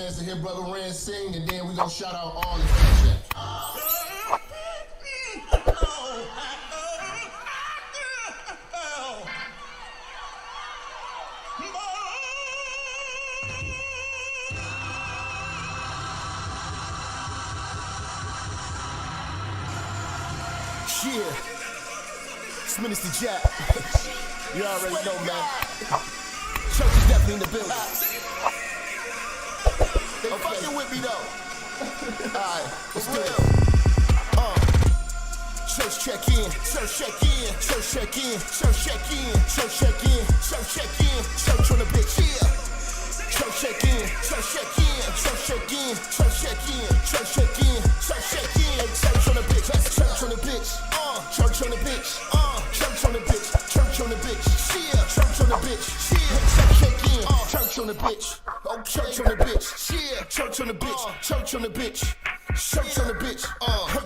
chance to hear Brother Rand sing, and then we gonna shout out all the fans. Yeah, it's Minister Jap. You already know, man. Church is definitely in the building. They fucking with me though. Alright, let's do it. Church check in, church check in, church check in, church check in, church check in, church check in, church on the bitch. Yeah. Church check in, church check in, church check in, church check in, church check in, church check in, church on the bitch, church on the bitch, church on the bitch, church on the bitch, church on the bitch, yeah, church on the bitch, yeah, church check in, church on the bitch, oh, church on the bitch, yeah, church on the bitch, church on the bitch, church on the bitch,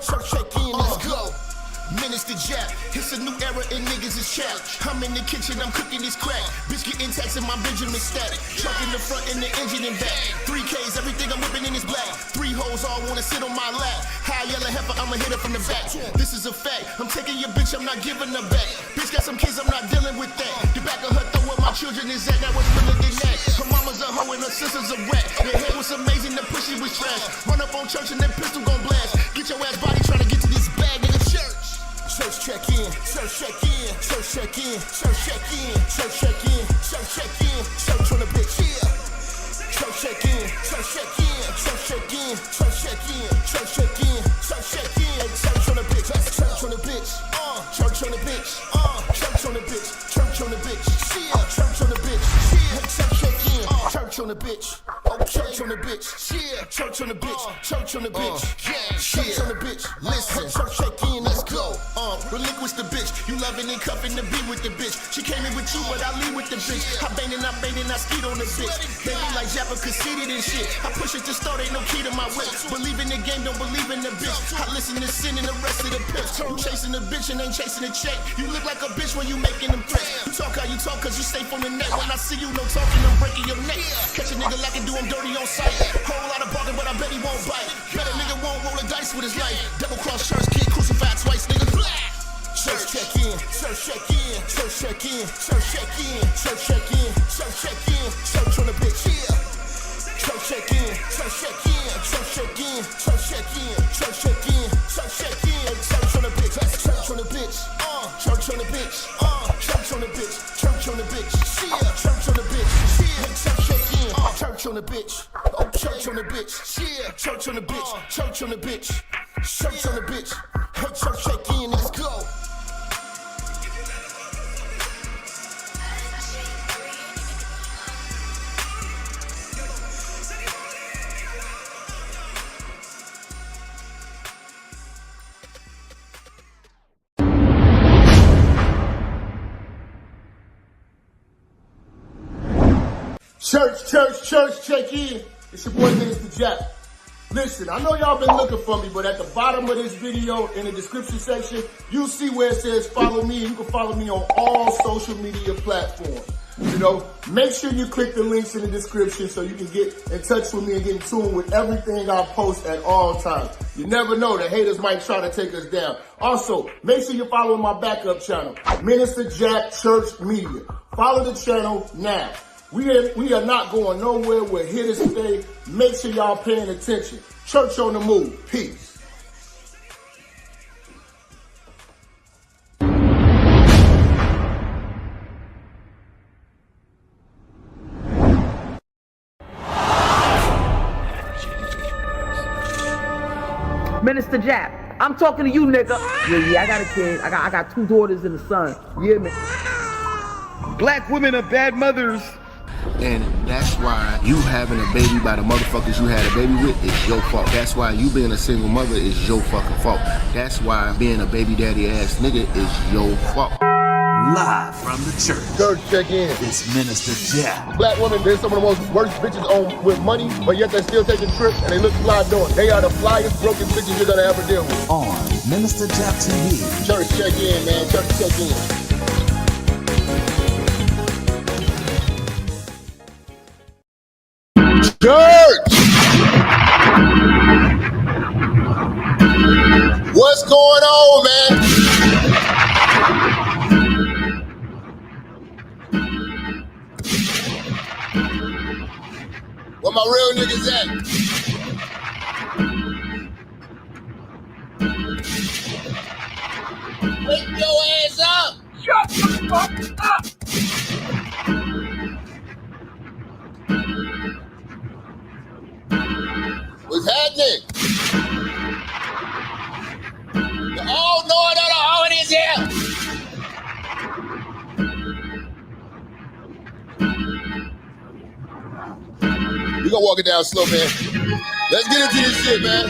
church check in, let's go. Minister Jap, it's a new era and niggas is chapped. I'm in the kitchen, I'm cooking this crack. Bitch getting taxed and my Benjamin static. Truck in the front and the engine in back. 3Ks, everything I'm whipping in is black. 3 hoes all wanna sit on my lap. High yellow heifer, I'ma hit her from the back. This is a fact, I'm taking your bitch, I'm not giving her back. Bitch got some kids, I'm not dealing with that. The back of her throw where my children is at, that was realer than that. Her mama's a hoe and her sister's a rat. Their head was amazing, the pussy was trash. Run up on church and that pistol gon' blast. Get your ass body trying to get to this bag, nigga, church. Church check in, church check in, church check in, church check in, church check in, church check in, church on the bitch, yeah. Church check in, church check in, church check in, church check in, church check in, church check in, church on the bitch, church on the bitch, church on the bitch, church on the bitch, church on the bitch, yeah, church on the bitch, yeah, church check in, church on the bitch, oh, church on the bitch, yeah, church on the bitch, church on the bitch, yeah, church on the bitch, listen, church check in, let's go. Relinquish the bitch, you loving and cuffing to be with the bitch. She came in with you, but I leave with the bitch. I bangin', I skeet on the bitch. They be like Jap conceited and shit. I push it to start, ain't no key to my whip. Believe in the game, don't believe in the bitch. I listen to sin and the rest of the pimps. You chasing the bitch and ain't chasing the check. You look like a bitch when you making them threats. You talk how you talk, cause you safe on the net. When I see you, no talking, I'm breaking your neck. Catch a nigga like I do him dirty on sight. Whole lot of bargain, but I bet he won't bite. Bet a nigga won't roll a dice with his life. Double cross church kid, crucified twice, nigga. Church check in, church check in, church check in, church check in, church check in, church check in, church on the bitch, yeah. Church check in, church check in, church check in, church check in, church check in, church check in, church on the bitch, church on the bitch, church on the bitch, church on the bitch, church on the bitch, yeah, church on the bitch, yeah, church check in, church on the bitch, oh, church on the bitch, yeah, church on the bitch, church on the bitch, church on the bitch, church check in, let's go. Church, check in. It's your boy, Minister Jap. Listen, I know y'all been looking for me, but at the bottom of this video, in the description section, you'll see where it says follow me. You can follow me on all social media platforms. You know, make sure you click the links in the description so you can get in touch with me and get in tune with everything I post at all times. You never know, the haters might try to take us down. Also, make sure you follow my backup channel, Minister Jap Church Media. Follow the channel now. We are not going nowhere. We're here to stay. Make sure y'all paying attention. Church on the move. Peace. Minister Jap, I'm talking to you, nigga. Yeah, I got a kid. I got 2 daughters and a son. Yeah, man. Black women are bad mothers. And that's why you having a baby by the motherfuckers you had a baby with is your fault. That's why you being a single mother is your fucking fault. That's why being a baby daddy ass nigga is your fault. Live from the church. Church check in. It's Minister Jap. Black women, they're some of the most worst bitches on with money, but yet they're still taking trips and they look fly doing. They are the flyest broken bitches you're gonna ever deal with. On Minister Jap TV. Church check in, man. Church check in. Church! What's going on, man? Where my real niggas at? Wake your ass up! Shut the fuck up! What's happening? Oh, no, it is here! We gonna walk it down slow, man. Let's get into this shit, man.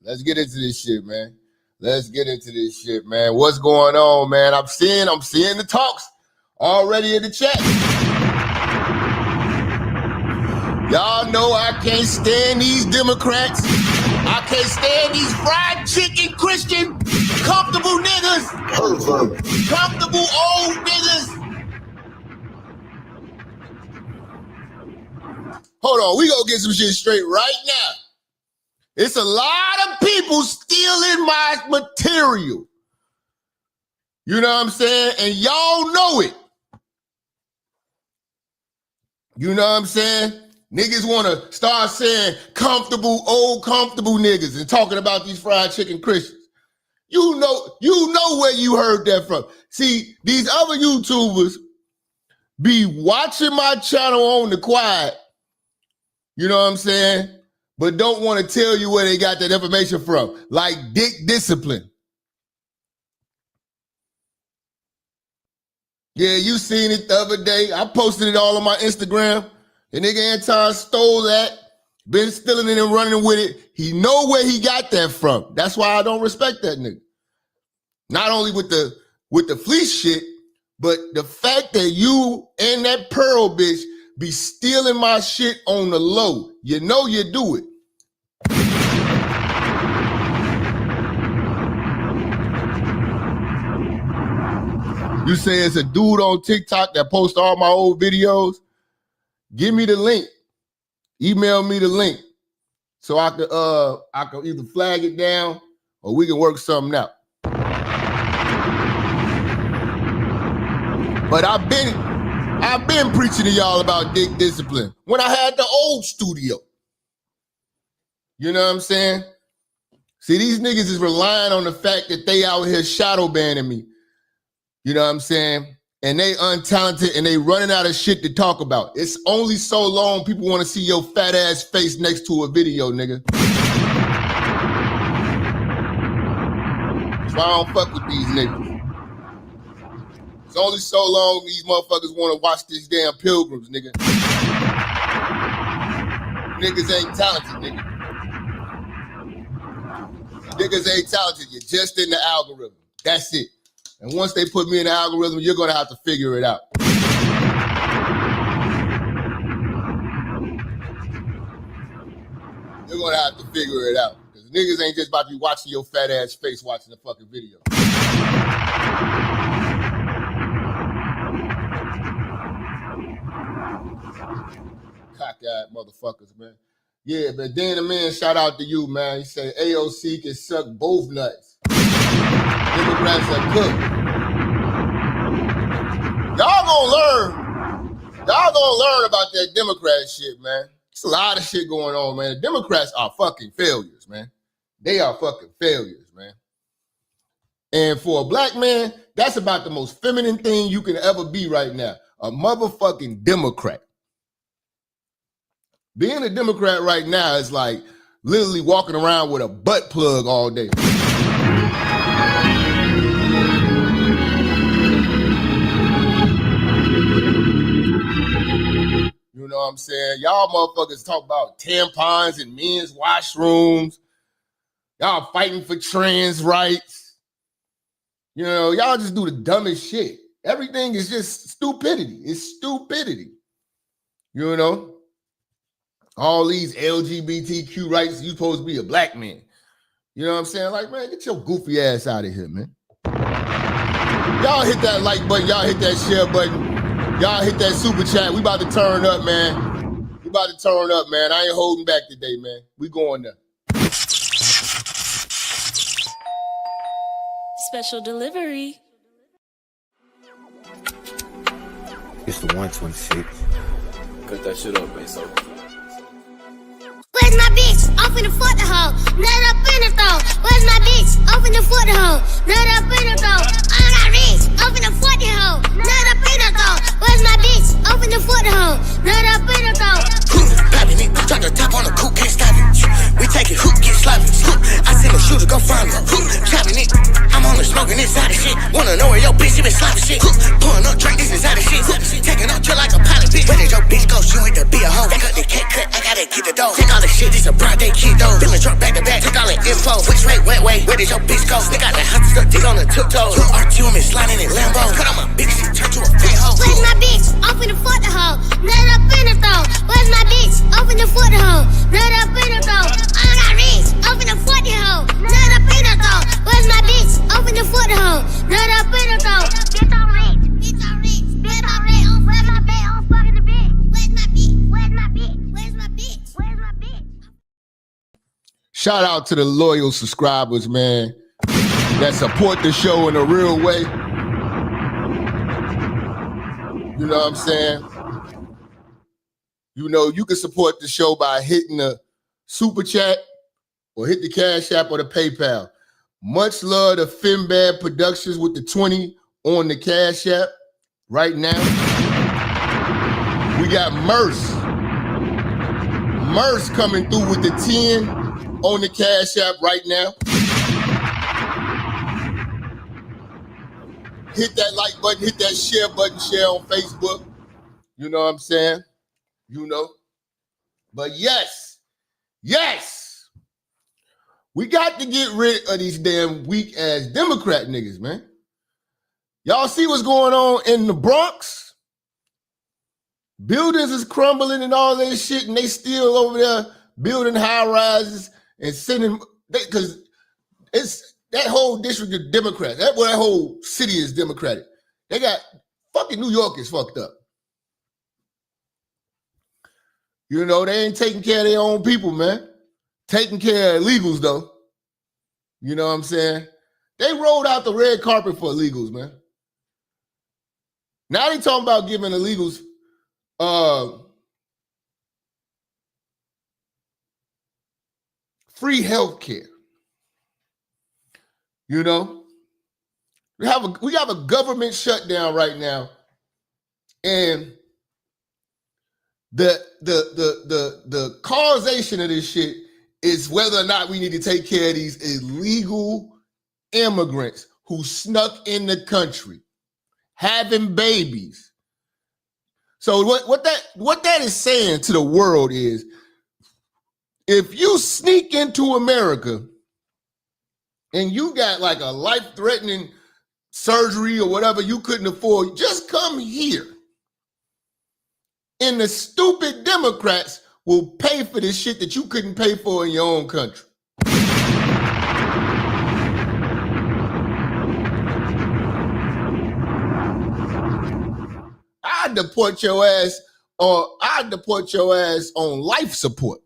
Let's get into this shit, man. Let's get into this shit, man. What's going on, man? I'm seeing the talks already in the chat. Y'all know I can't stand these Democrats. I can't stand these fried chicken Christian comfortable niggas. Comfortable old niggas. Hold on, we gonna get some shit straight right now. It's a lot of people stealing my material. You know what I'm saying? And y'all know it. You know what I'm saying? Niggas want to start saying old comfortable niggas and talking about these fried chicken Christians. You know where you heard that from. See, these other YouTubers be watching my channel on the quiet, you know what I'm saying, but don't want to tell you where they got that information from, like Dick Discipline. Yeah, you seen it the other day. I posted it all on my Instagram. The nigga Anton stole that, been stealing it and running with it. He know where he got that from. That's why I don't respect that nigga. Not only with the fleece shit, but the fact that you and that Pearl bitch be stealing my shit on the low. You know you do it. You say it's a dude on TikTok that posts all my old videos? Give me the link. Email me the link so I could either flag it down or we can work something out. But I've been preaching to y'all about Dick Discipline when I had the old studio. You know what I'm saying? See, these niggas is relying on the fact that they out here shadow banning me. You know what I'm saying? And they untalented and they running out of shit to talk about. It's only so long people want to see your fat ass face next to a video, nigga. So I don't fuck with these niggas. It's only so long these motherfuckers want to watch these damn pilgrims, nigga. Niggas ain't talented, nigga. Niggas ain't talented. You're just in the algorithm. That's it. And once they put me in the algorithm, you're going to have to figure it out. You're going to have to figure it out. Because niggas ain't just about to be watching your fat ass face watching the fucking video. Cock-eyed motherfuckers, man. Yeah, but then the man, shout out to you, man. He said AOC can suck both nuts. Democrats are cooked. Y'all gonna learn about that Democrat shit, man. It's a lot of shit going on, man. The Democrats are fucking failures, man. They are fucking failures, man. And for a black man, that's about the most feminine thing you can ever be right now. A motherfucking Democrat. Being a Democrat right now is like literally walking around with a butt plug all day. You know what I'm saying? Y'all motherfuckers talk about tampons and men's washrooms. Y'all fighting for trans rights. You know, y'all just do the dumbest shit. Everything is just stupidity. It's stupidity. You know? All these LGBTQ rights, you supposed to be a black man. You know what I'm saying? Like, man, get your goofy ass out of here, man. Y'all hit that like button. Y'all hit that share button. Y'all hit that super chat. We about to turn up, man. We about to turn up, man. I ain't holding back today, man. We going there. Special delivery. It's the 126. Cut that shit up, man. So. Where's my bitch? I'm finna fuck the hoe. Nut up in the throat. Where's my bitch? I'm finna fuck the hoe. Nut up in the throat. I'm not rich. I'm finna fuck the hoe. Nut up in the throat. Where's my bitch? I'm finna fuck the hoe. Nut up in the throat. Popping it, drop the top on the coupe, can't stop it. We take it, get sloppy. I send the shooter, go find me. Chopping it, I'm on the smoking inside of shit. Wanna know where your bitch, you been slopping shit. Pouring up drink, this inside of shit. Taking up chill like a pilot, bitch. Where did your bitch go? She went to be a hoe. Back up the cake cut, I gotta get the dough. Take all the shit, this a broad day kid though. Feeling drunk back to back, took all the info. Which way, wet way, where did your bitch go? Stick out the hot stuff, dig on the tiptoes. R2 sliding in Lambo. Cut on my bitch, she turn to a fat hoe. Where's my bitch? I'm finna fuck the hoe. Nut up in the throat. Where's my bitch? I'm finna fuck the hoe. Nut up in the throat. I'm not rich. I'm finna fuck the hoe. Nut up in the throat. Where's my bitch? I'm finna fuck the hoe. Nut up in the throat. Bitch on rich. Bitch on rich. Bitch on rich. Where's my bitch? I'm fucking the bitch. Where's my bitch? Where's my bitch? Where's my bitch? Where's my bitch? Shout out to the loyal subscribers, man, that support the show in a real way. You know what I'm saying? You know, you can support the show by hitting the super chat or hit the Cash App or the PayPal. Much love to Finbad Productions with the 20 on the Cash App right now. We got Merce. Merce coming through with the 10 on the Cash App right now. Hit that like button, hit that share button, share on Facebook. You know what I'm saying? You know. But yes, we got to get rid of these damn weak ass Democrat niggas, man. Y'all see what's going on in the Bronx? Buildings is crumbling and all that shit, and they still over there building high rises and sending, because it's that whole district of Democrats. That whole city is Democratic. They got fucking New York is fucked up. You know, they ain't taking care of their own people, man. Taking care of illegals, though. You know what I'm saying? They rolled out the red carpet for illegals, man. Now they talking about giving illegals free health care. You know? We have a government shutdown right now, and the causation of this shit is whether or not we need to take care of these illegal immigrants who snuck in the country, having babies. So what that is saying to the world is, if you sneak into America and you got like a life-threatening surgery or whatever you couldn't afford, just come here. And the stupid Democrats will pay for this shit that you couldn't pay for in your own country. I'd deport your ass on life support.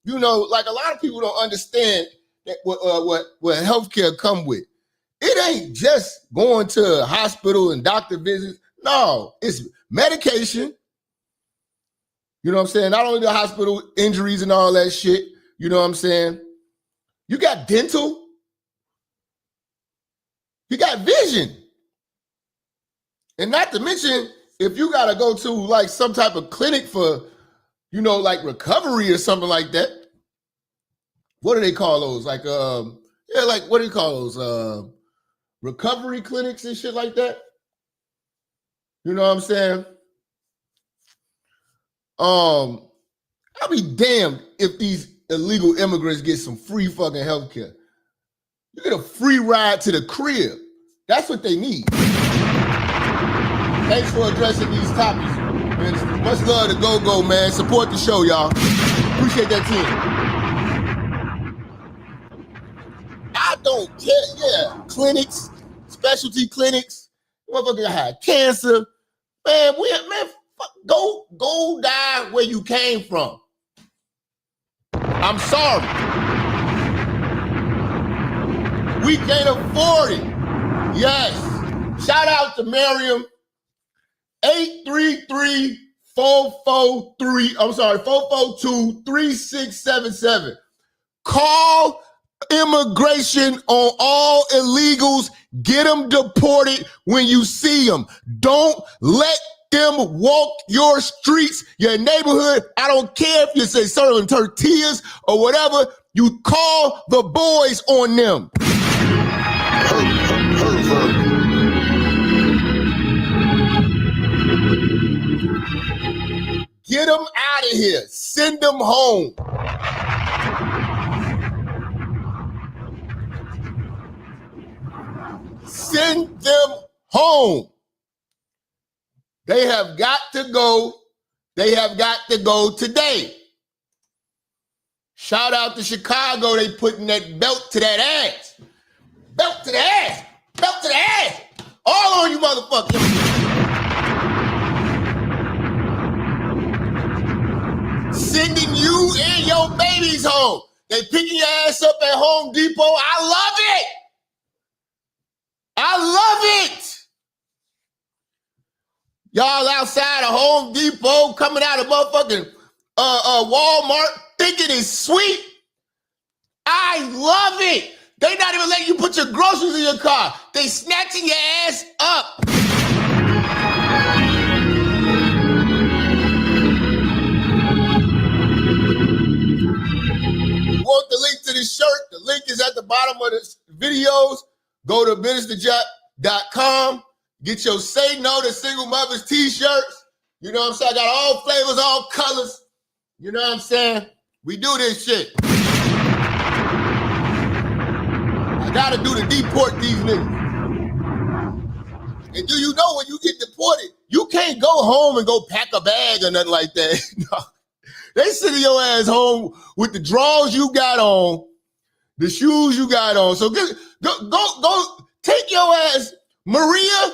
You know, like a lot of people don't understand that what healthcare come with. It ain't just going to a hospital and doctor visits. No, it's medication. You know what I'm saying? Not only the hospital injuries and all that shit. You know what I'm saying? You got dental. You got vision. And not to mention, if you got to go to like some type of clinic for, you know, like recovery or something like that. What do they call those? Like, what do you call those? Recovery clinics and shit like that. You know what I'm saying? I'll be damned if these illegal immigrants get some free fucking health care. You get a free ride to the crib. That's what they need. Thanks for addressing these topics, Minister. Much love to Go, man. Support the show, y'all. Appreciate that team. I don't care. Yeah, clinics, specialty clinics. Motherfucker had cancer. Man, go die where you came from. I'm sorry. We can't afford it. Yes. Shout out to Miriam. 442-3677. Call immigration on all illegals. Get them deported when you see them. Don't let them walk your streets, your neighborhood. I don't care if you say serving tortillas or whatever. You call the boys on them. Get them out of here. Send them home. Send them home. They have got to go. They have got to go today. Shout out to Chicago. They putting that belt to that ass. Belt to the ass. Belt to the ass. All on you motherfuckers. Sending you and your babies home. They picking your ass up at Home Depot. I love it. I love it. Y'all outside of Home Depot, coming out of motherfucking Walmart, thinking it's sweet. I love it. They not even letting you put your groceries in your car. They snatching your ass up. Want the link to this shirt? The link is at the bottom of the videos. Go to ministerjap.com. Get your Say No to Single Mothers t-shirts. You know what I'm saying? I got all flavors, all colors. You know what I'm saying? We do this shit. I gotta do to deport these niggas. And do you know when you get deported, you can't go home and go pack a bag or nothing like that. No. They send your ass home with the drawers you got on, the shoes you got on. So go take your ass, Maria,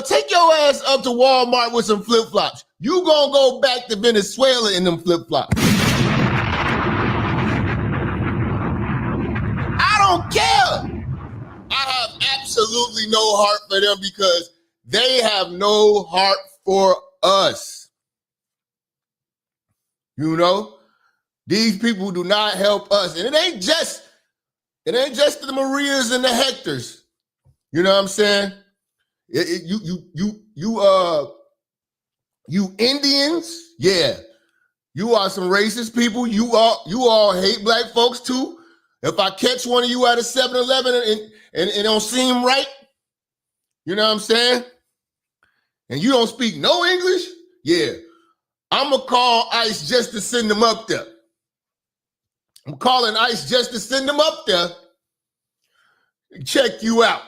take your ass up to Walmart with some flip-flops. You gonna go back to Venezuela in them flip-flops. I don't care. I have absolutely no heart for them because they have no heart for us. You know, these people do not help us. And it ain't just the Marias and the Hectors. You know what I'm saying? You Indians, yeah. You are some racist people. You all hate black folks too. If I catch one of you at a 7-Eleven and it don't seem right, you know what I'm saying? And you don't speak no English, yeah. I'm going to call ICE just to send them up there. I'm calling ICE just to send them up there and check you out.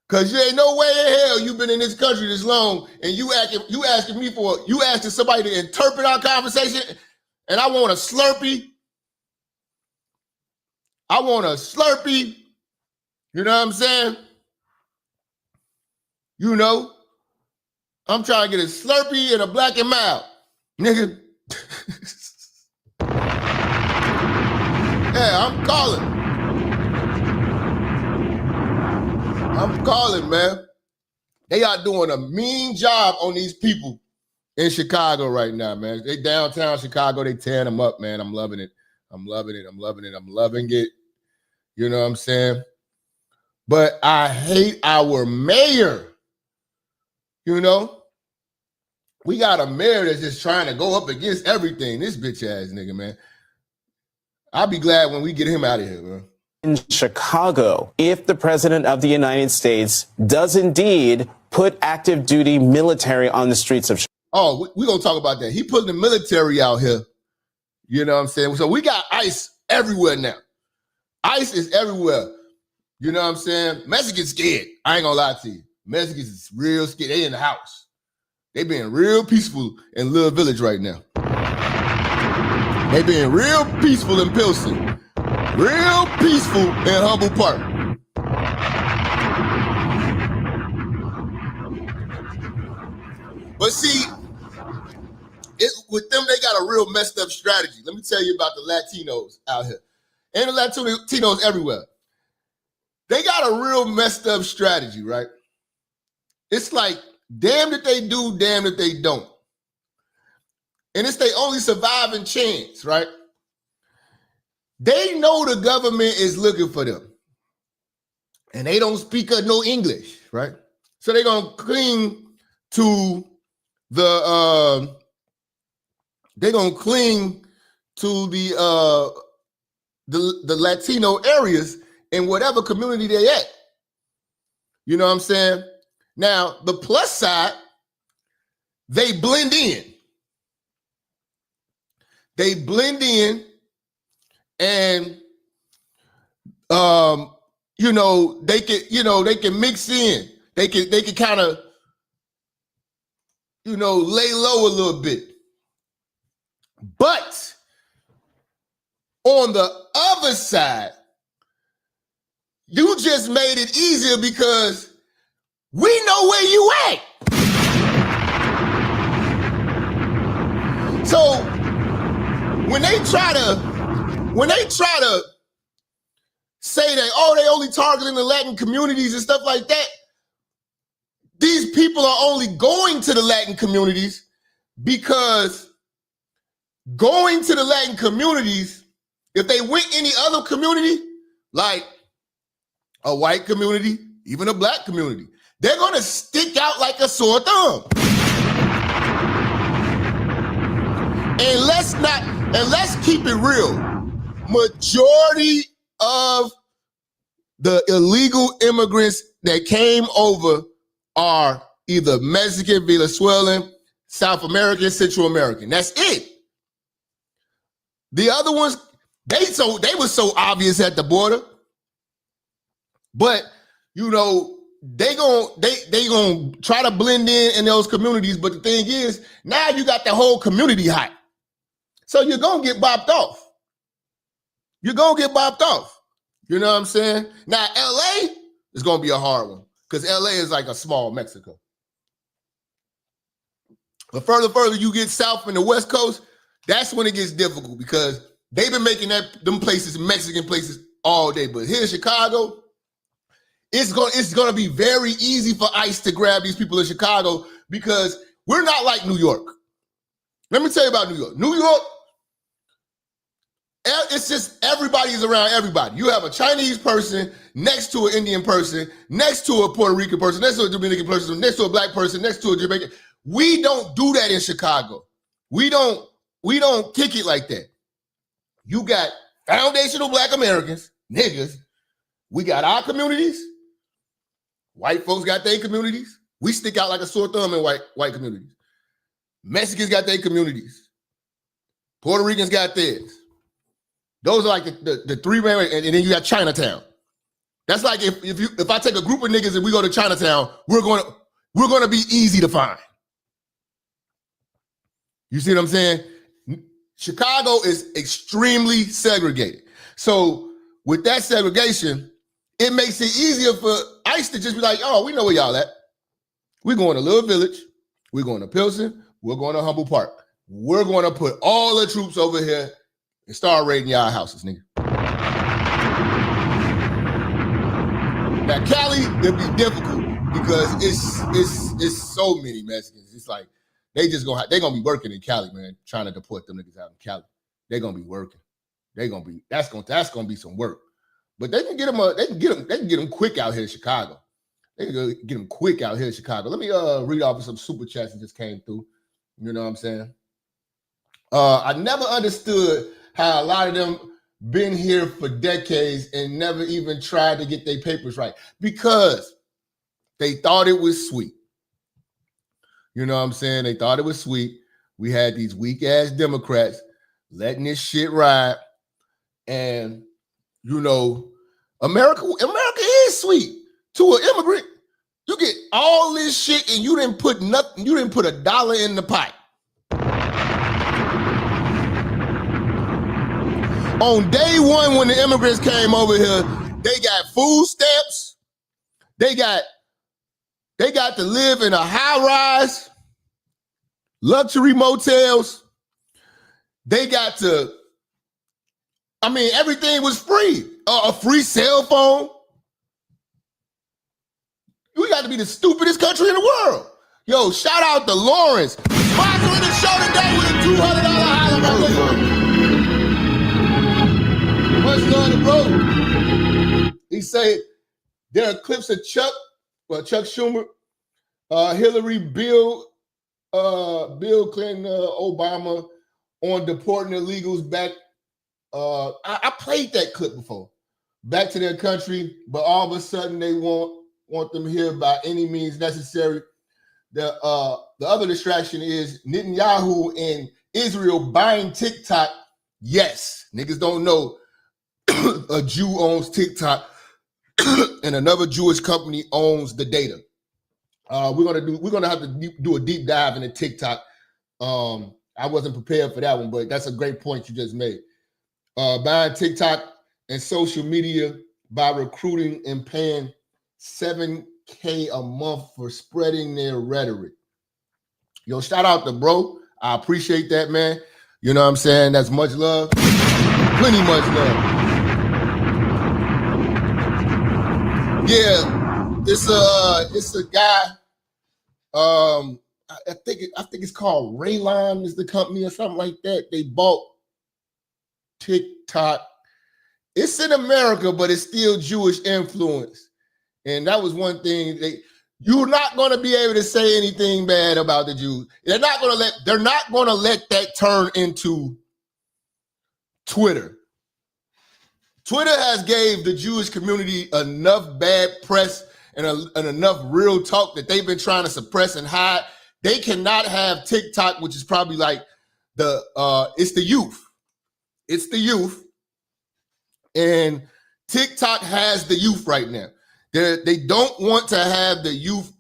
Because you ain't no way in hell you've been in this country this long and you asking somebody to interpret our conversation and I want a Slurpee. I want a Slurpee. You know what I'm saying? You know, I'm trying to get a Slurpee and a Black and Mild. Nigga. Yeah, I'm calling, man. They are doing a mean job on these people in Chicago right now, man. They downtown Chicago, they tearing them up, man. I'm loving it. I'm loving it. You know what I'm saying? But I hate our mayor. You know? We got a mayor that's just trying to go up against everything. This bitch ass nigga, man. I'll be glad when we get him out of here, man. In Chicago, if the president of the United States does indeed put active duty military on the streets of Chicago. Oh, we're going to talk about that. He putting the military out here. You know what I'm saying? So we got ICE everywhere now. ICE is everywhere. You know what I'm saying? Mexicans scared. I ain't going to lie to you. Mexicans is real scared. They in the house. They being real peaceful in Little Village right now. They being real peaceful in Pilsen. Real peaceful in Humble Park. But see, with them, they got a real messed up strategy. Let me tell you about the Latinos out here and the Latinos everywhere. They got a real messed up strategy, right? It's like, damn if they do, damn if they don't. And it's their only surviving chance, right? They know the government is looking for them. And they don't speak no English, right? So they're going to cling to the Latino areas in whatever community they at. You know what I'm saying? Now, the plus side, they blend in. They blend in and they can mix in. They can kind of lay low a little bit. But on the other side, you just made it easier because we know where you at. So when they try to say that, oh, they only targeting the Latin communities and stuff like that, these people are only going to the Latin communities because going to the Latin communities, if they went any other community, like a white community, even a black community, they're going to stick out like a sore thumb. And let's keep it real. Majority of the illegal immigrants that came over are either Mexican, Venezuelan, South American, Central American. That's it. The other ones, they were so obvious at the border. But they gonna try to blend in those communities. But the thing is, now you got the whole community hot. So you're gonna get bopped off. You're gonna get bopped off. You know what I'm saying? Now LA is gonna be a hard one because LA is like a small Mexico. The further you get south in the West Coast, that's when it gets difficult because they've been making them places Mexican places all day. But here in Chicago, it's gonna be very easy for ICE to grab these people in Chicago because we're not like New York. Let me tell you about New York. New York, it's just everybody is around everybody. You have a Chinese person next to an Indian person, next to a Puerto Rican person, next to a Dominican person, next to a black person, next to a Jamaican. We don't do that in Chicago. We don't kick it like that. You got foundational black Americans, niggas. We got our communities. White folks got their communities. We stick out like a sore thumb in white communities. Mexicans got their communities. Puerto Ricans got theirs. Those are like the three main, and then you got Chinatown. That's like if I take a group of niggas and we go to Chinatown, we're gonna be easy to find. You see what I'm saying? Chicago is extremely segregated. So with that segregation, it makes it easier for ICE to just be like, oh, we know where y'all at. We're going to Little Village. We're going to Pilsen. We're going to Humboldt Park. We're going to put all the troops over here and start raiding y'all houses, nigga. Now, Cali, it'll be difficult because it's so many Mexicans. It's like they're gonna be working in Cali, man, trying to deport them niggas out in Cali. They're gonna be working. That's gonna be some work. But they can get them quick out here in Chicago. They can get them quick out here in Chicago. Let me read off some super chats that just came through. You know what I'm saying? I never understood how a lot of them been here for decades and never even tried to get their papers right because they thought it was sweet. You know what I'm saying? They thought it was sweet. We had these weak ass Democrats letting this shit ride. And, America is sweet. To an immigrant, you get all this shit and you didn't put nothing, you didn't put a dollar in the pot. On day one, when the immigrants came over here, they got food stamps. They got to live in a high rise. luxury motels, they got to, I mean, everything was free. A free cell phone. We got to be the stupidest country in the world. Yo, shout out to Lawrence. Sponsoring the show today with a $200 holla. Much love to bro. He say there are clips of Chuck Schumer, Hillary, Bill Clinton, Obama on deporting illegals back. I played that clip before. Back to their country, but all of a sudden they want them here by any means necessary. The other distraction is Netanyahu and Israel buying TikTok. Yes, niggas don't know a Jew owns TikTok and another Jewish company owns the data. We're gonna have to do a deep dive into TikTok. I wasn't prepared for that one, but that's a great point you just made. Buying TikTok and social media by recruiting and paying $7,000 a month for spreading their rhetoric. Yo, shout out to bro. I appreciate that, man. You know what I'm saying? That's much love. Plenty much love. Yeah, it's a guy. I think it's called Rayline is the company or something like that. They bought TikTok. It's in America, but it's still Jewish influence. And that was one thing you're not going to be able to say anything bad about the Jews. They're not going to let that turn into Twitter. Twitter has gave the Jewish community enough bad press and enough real talk that they've been trying to suppress and hide. They cannot have TikTok, which is probably like it's the youth. It's the youth. And TikTok has the youth right now. They don't want to have the youth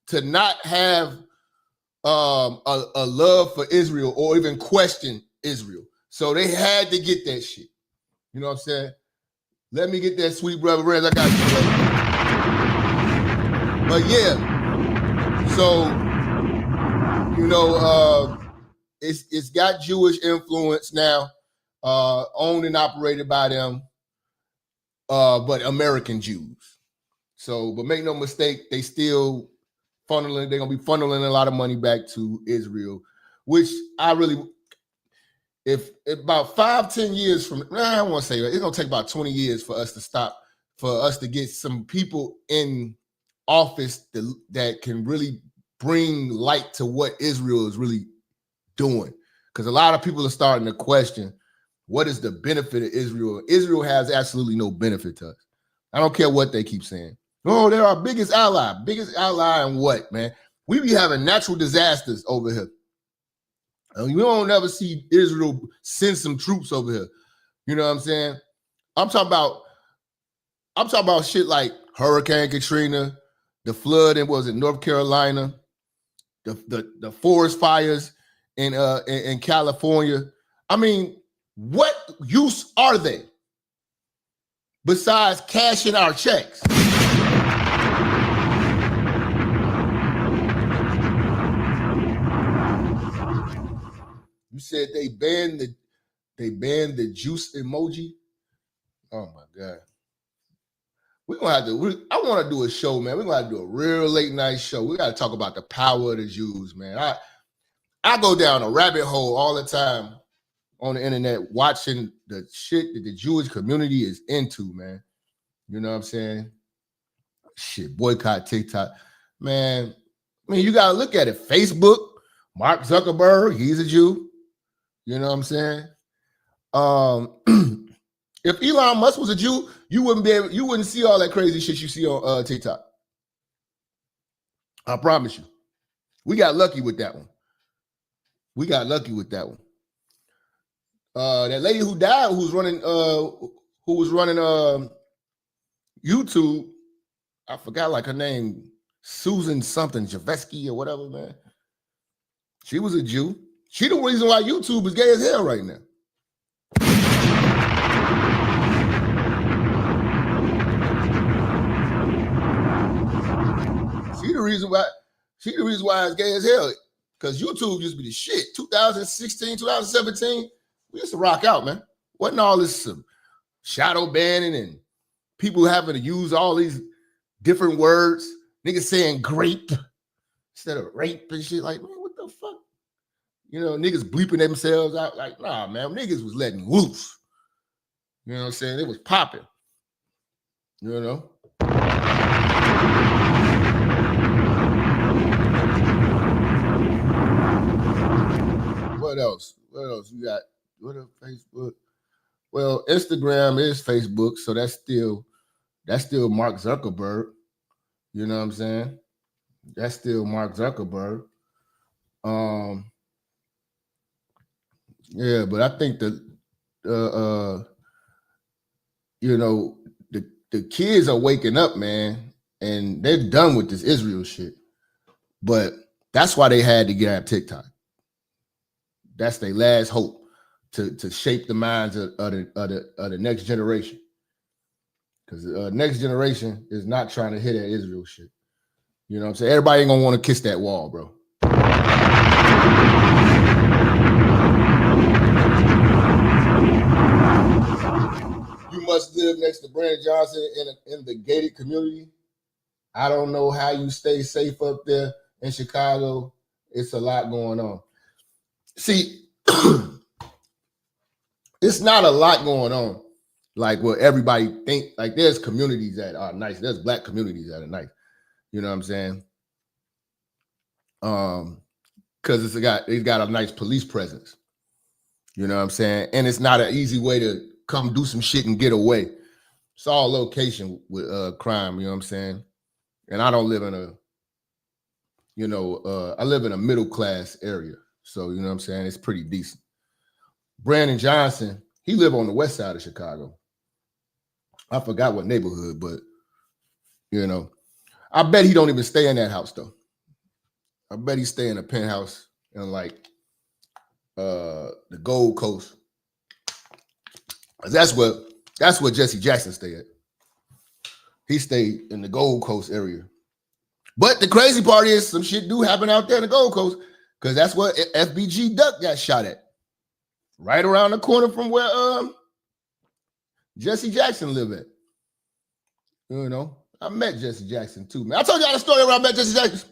to not have a love for Israel or even question Israel. So they had to get that shit. You know what I'm saying? Let me get that sweet brother Rez. I got you, brother. But yeah, so you know, it's got Jewish influence now, owned and operated by them, but American Jews. So, but make no mistake, they still funneling. They're gonna be funneling a lot of money back to Israel, which I really. If about 5-10 years from, I don't want to say that, it's gonna take about 20 years for us to stop, for us to get some people in office that can really bring light to what Israel is really doing. Because a lot of people are starting to question what is the benefit of Israel. Israel has absolutely no benefit to us. I don't care what they keep saying. Oh, they're our biggest ally. Biggest ally in what, man? We be having natural disasters over here. We don't ever see Israel send some troops over here. You know what I'm saying? I'm talking about shit like Hurricane Katrina, the flood in North Carolina, the forest fires in California. I mean, what use are they besides cashing our checks? You said they banned the juice emoji. Oh my God. We're gonna have to. I want to do a show, man. We're gonna have to do a real late night show. We got to talk about the power of the Jews, man. I go down a rabbit hole all the time on the internet watching the shit that the Jewish community is into, man. You know what I'm saying? Shit, boycott TikTok, man. I mean, you gotta look at it. Facebook, Mark Zuckerberg, he's a Jew. You know what I'm saying? If Elon Musk was a Jew, you wouldn't see all that crazy shit you see on TikTok. I promise you. We got lucky with that one. That lady who died, who was running YouTube, I forgot like her name, Susan something, Javesky or whatever, man. She was a Jew. She the reason why YouTube is gay as hell right now. She the reason why it's gay as hell. Because YouTube used to be the shit. 2016, 2017, we used to rock out, man. Wasn't all this shadow banning and people having to use all these different words. Niggas saying grape instead of rape and shit. Like, man, what the fuck? You know, niggas bleeping themselves out. Like, nah, man, niggas was letting loose. You know what I'm saying? It was popping. You know? What else? What else you got? What up, Facebook? Well, Instagram is Facebook, so that's still Mark Zuckerberg. You know what I'm saying? That's still Mark Zuckerberg. Yeah, but I think you know, the kids are waking up, man, and they're done with this Israel shit. But that's why they had to get out of TikTok. That's their last hope to shape the minds of the next generation. Because the next generation is not trying to hit that Israel shit. You know what I'm saying? Everybody ain't gonna want to kiss that wall, bro. You must live next to Brandon Johnson in the gated community. I don't know how you stay safe up there in Chicago. It's a lot going on. See, it's not a lot going on like what everybody think. Like, there's communities that are nice. There's black communities that are nice. You know what I'm saying? Because it's got a nice police presence. You know what I'm saying? And it's not an easy way to come do some shit and get away. It's all location with crime, you know what I'm saying? And I don't live in a, you know, I live in a middle class area. So, you know what I'm saying? It's pretty decent. Brandon Johnson, he live on the west side of Chicago. I forgot what neighborhood, but, you know, I bet he don't even stay in that house, though. I bet he stay in a penthouse in, like, the Gold Coast. That's where Jesse Jackson stay at. He stayed in the Gold Coast area. But the crazy part is some shit do happen out there in the Gold Coast, because that's where FBG Duck got shot at. Right around the corner from where Jesse Jackson live at. You know, I met Jesse Jackson too, man. I told y'all the story where I met Jesse Jackson.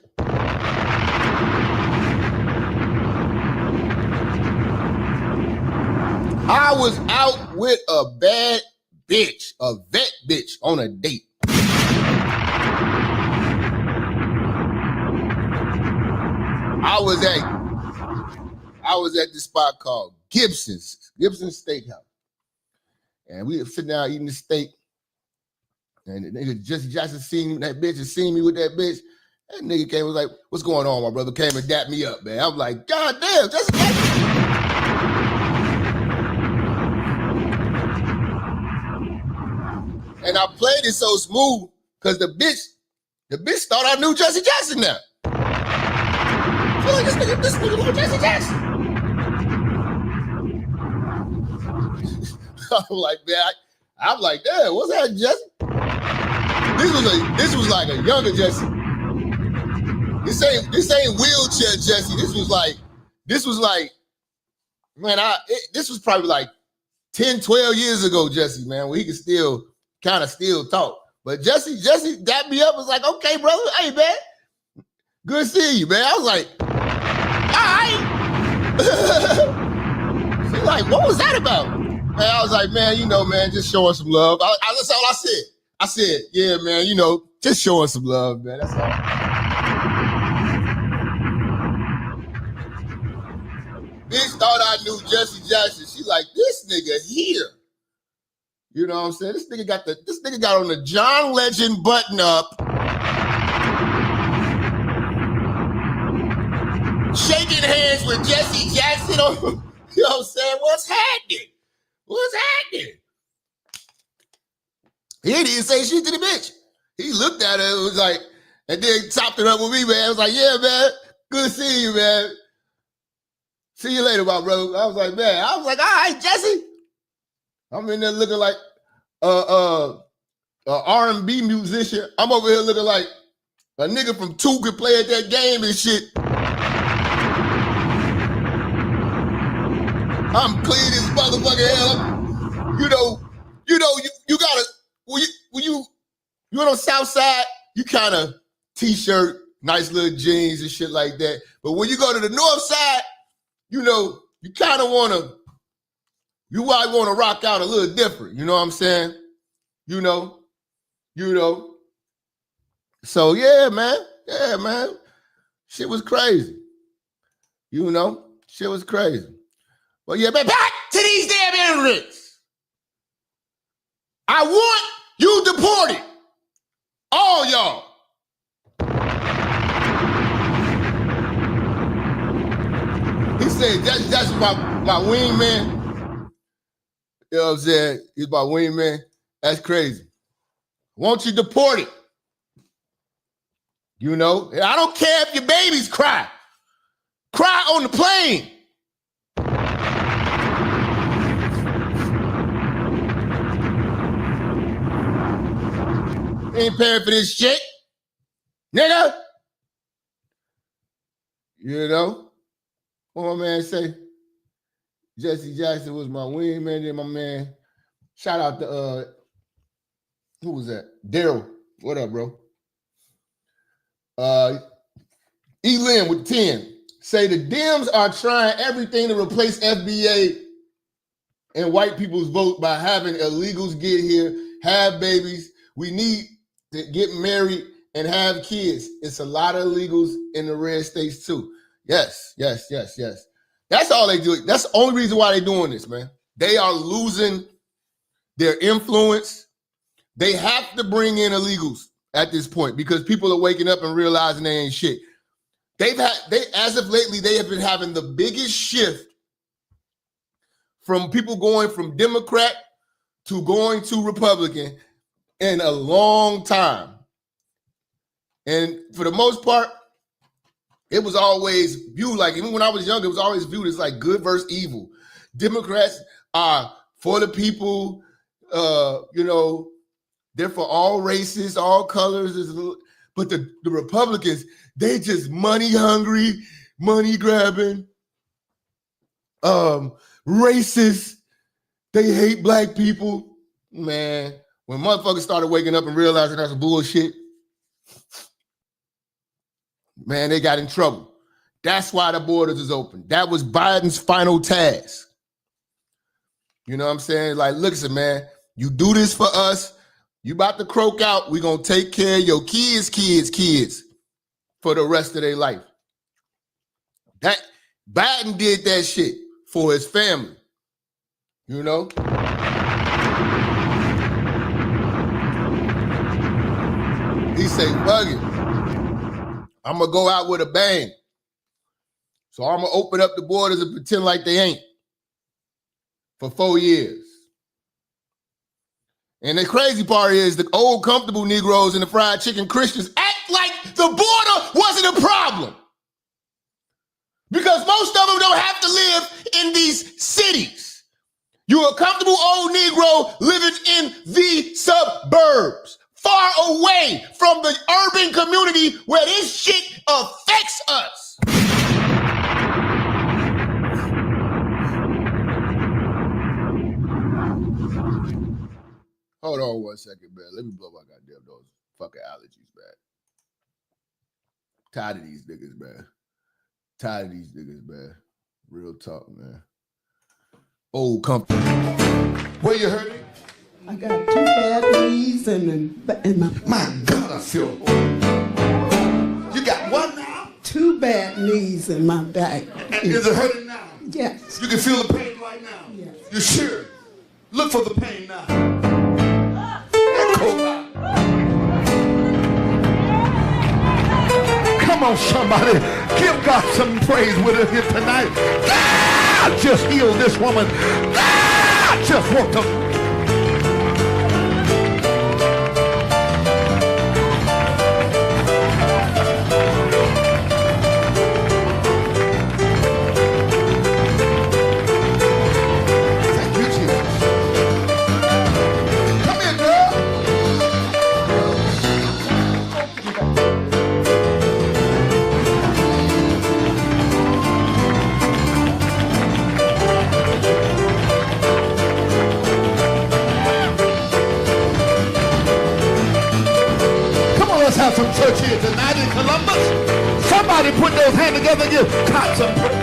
I was out with a bad bitch, a vet bitch on a date. I was at this spot called Gibson's Steakhouse. And we were sitting down eating the steak. And the nigga Jesse Jackson seen that bitch and seen me with that bitch. That nigga came and was like, what's going on? My brother came and dapped me up, man. I'm like, God damn, Jesse Jackson. And I played it so smooth because the bitch thought I knew Jesse Jackson now. I feel like this nigga knew Jesse Jackson. I'm like, man, I'm like, damn, what's that, Jesse? This was like a younger Jesse. This ain't wheelchair Jesse. This was like, man, this was probably like 10, 12 years ago, Jesse, man, where he could still talk. But Jesse dapped me up, was like, okay, brother, hey, man, good seeing you, man. I was like, all right. She's like, what was that about? Man, I was like, man, you know, man, just showing some love. That's all I said. I said, yeah, man, you know, just showing some love, man. That's all. Bitch thought I knew Jesse Jackson. She like, this nigga here. You know what I'm saying? This nigga got on the John Legend button up. Shaking hands with Jesse Jackson. You know what I'm saying? What's happening? He didn't even say shit to the bitch. He looked at her and was like, and then topped it up with me, man. I was like, yeah, man, good seeing you, man. See you later, my brother. I was like, all right, Jesse. I'm in there looking like a R&B musician. I'm over here looking like a nigga from 2 could play at that game and shit. I'm clean as motherfucking hell. You gotta when you on the south side, you kind of t-shirt, nice little jeans and shit like that. But when you go to the north side, you kind of you might want to rock out a little different. You know what I'm saying? So yeah, man. Shit was crazy. Shit was crazy. Well, yeah, man, back to these damn immigrants. I want you deported. All y'all. He said, that's my wingman. You know what I'm saying? He's my wingman. That's crazy. I want you deported. I don't care if your babies cry. Cry on the plane. Ain't paying for this shit. Nigga. What my man say? Jesse Jackson was my wingman. Then my man, shout out to, who was that? Daryl. What up, bro? E-Lynn with 10. Say the Dems are trying everything to replace FBA and white people's vote by having illegals get here, have babies. We need to get married and have kids. It's a lot of illegals in the red states too. Yes. That's all they do. That's the only reason why they're doing this, man. They are losing their influence. They have to bring in illegals at this point because people are waking up and realizing they ain't shit. As of lately, they have been having the biggest shift from people going from Democrat to going to Republican in a long time. And for the most part, it was always viewed like, even when I was younger, it was always viewed as like good versus evil. Democrats are for the people, they're for all races, all colors. But the Republicans, they just money hungry, money grabbing, racist. They hate black people. Man, when motherfuckers started waking up and realizing that's bullshit, man, they got in trouble. That's why the borders is open. That was Biden's final task. You know what I'm saying? Like, listen, man, you do this for us. You about to croak out. We're going to take care of your kids for the rest of their life. That Biden did that shit for his family. He say, fuck it. I'm going to go out with a bang. So I'm going to open up the borders and pretend like they ain't for 4 years. And the crazy part is the old comfortable Negroes and the fried chicken Christians act like the border wasn't a problem. Because most of them don't have to live in these cities. You're a comfortable old Negro living in the suburbs, far away from the urban community where this shit affects us. Hold on 1 second, man. Let me blow my goddamn those fucking allergies, man. Tired of these niggas, man. Real talk, man. Old comfort. Where you hurt me? I got 2 bad knees and my God, I feel. You got what now? 2 bad knees in my back. Is it hurting now? Yes. You can feel the pain right now? Yes. You sure? Look for the pain now. Come on, somebody. Give God some praise with us here tonight. God just healed this woman. God just woke up. got some church here tonight in Columbus. Somebody put those hands together and give God some praise.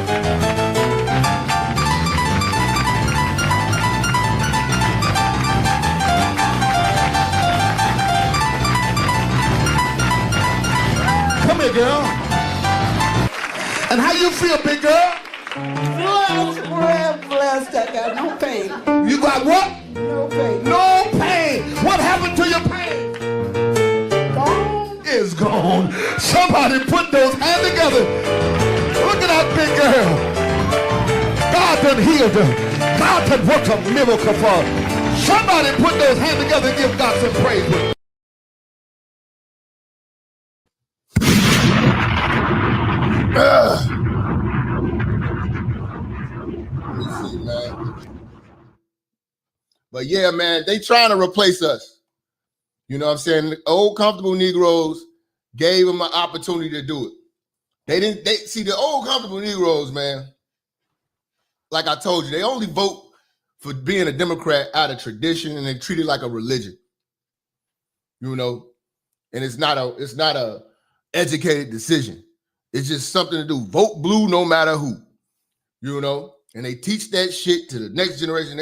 Come here, girl. And how you feel, big girl? Blessed, I got no pain. You got what? No pain. No pain. What happened to your pain? Gone. Is gone. Somebody put those hands together. Look at that big girl. God done healed her. God done worked a miracle for her. Somebody put those hands together and give God some praise with it. Let me see, man. But yeah, man, they trying to replace us. You know what I'm saying? The old comfortable Negroes gave them an opportunity to do it. They see the old comfortable Negroes, man. Like I told you, they only vote for being a Democrat out of tradition, and they treat it like a religion. You know, and it's not a educated decision. It's just something to do. Vote blue no matter who. You know, and they teach that shit to the next generation.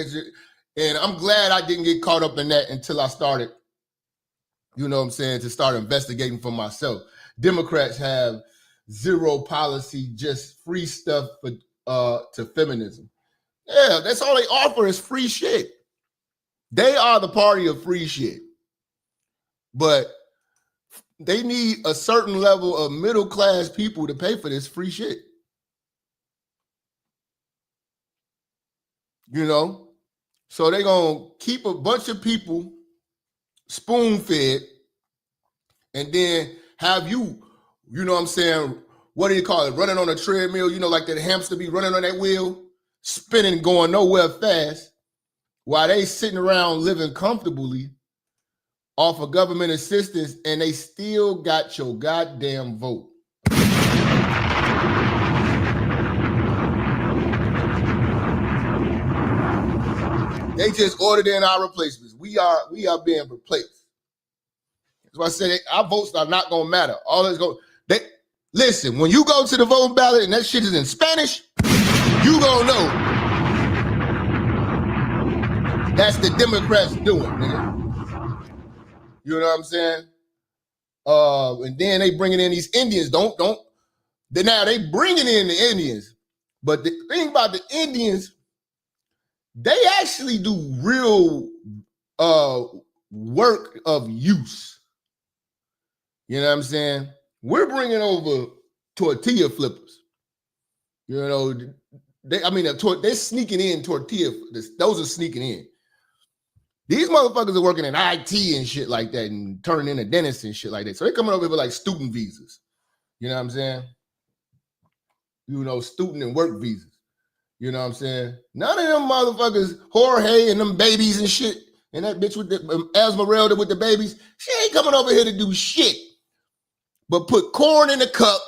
And I'm glad I didn't get caught up in that until I started, you know what I'm saying, to start investigating for myself. Democrats have zero policy, just free stuff for to feminism. Yeah, that's all they offer is free shit. They are the party of free shit. But they need a certain level of middle class people to pay for this free shit. You know? So they're going to keep a bunch of people spoon-fed and then have you know what I'm saying, what do you call it, running on a treadmill, you know, like that hamster be running on that wheel, spinning, going nowhere fast, while they sitting around living comfortably off of government assistance, and they still got your goddamn vote. They just ordered in our replacements. We are being replaced. That's why I said our votes are not gonna matter. All that's going. Listen, when you go to the voting ballot and that shit is in Spanish, you gonna know that's the Democrats doing, nigga. You know what I'm saying? And then they bringing in these Indians. Now they bringing in the Indians, but the thing about the Indians, they actually do real work of use. You know what I'm saying? We're bringing over tortilla flippers. You know, they're sneaking in tortilla. Those are sneaking in. These motherfuckers are working in IT and shit like that and turning into dentists and shit like that. So they're coming over here with like student visas. You know what I'm saying? You know, student and work visas. You know what I'm saying? None of them motherfuckers, Jorge and them babies and shit, and that bitch with the Esmeralda with the babies, she ain't coming over here to do shit but put corn in a cup.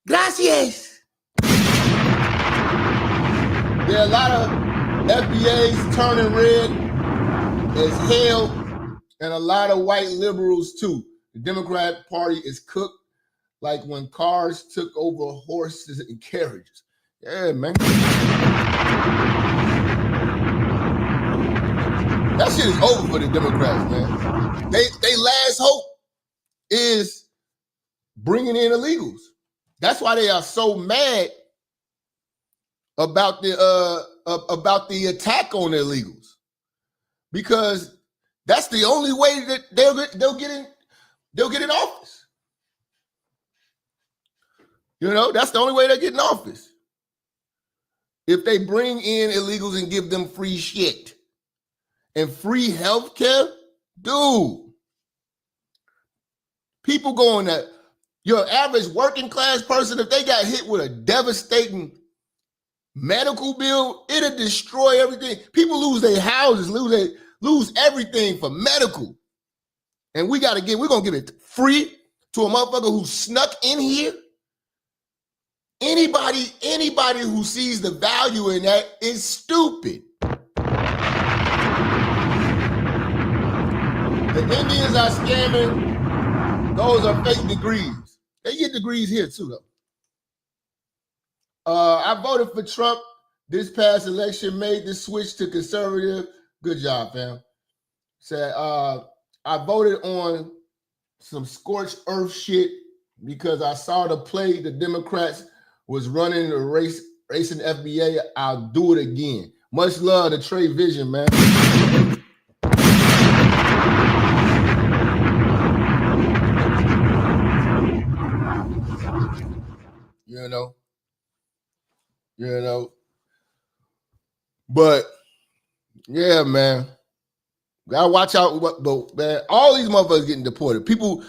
Gracias. There are a lot of FBAs turning red as hell, and a lot of white liberals too. The Democrat Party is cooked like when cars took over horses and carriages. Yeah, man. That shit is over for the Democrats, man. They last hope is bringing in illegals. That's why they are so mad about the attack on the illegals, because that's the only way that they'll get in office. You know, that's the only way they get in office. If they bring in illegals and give them free shit and free health care, dude, people going that your average working class person, if they got hit with a devastating medical bill, it'll destroy everything. People lose their houses, lose everything for medical. And we're gonna give it free to a motherfucker who snuck in here. Anybody who sees the value in that is stupid. The Indians are scamming Those are fake degrees. They get degrees here too, though. I voted for Trump this past election, made the switch to conservative. Good job, fam. Said, I voted on some scorched earth shit because I saw the play the Democrats was running the racing FBA. I'll do it again. Much love to Trey Vision, man. You know. But yeah, man. Gotta watch out. But man, all these motherfuckers getting deported. People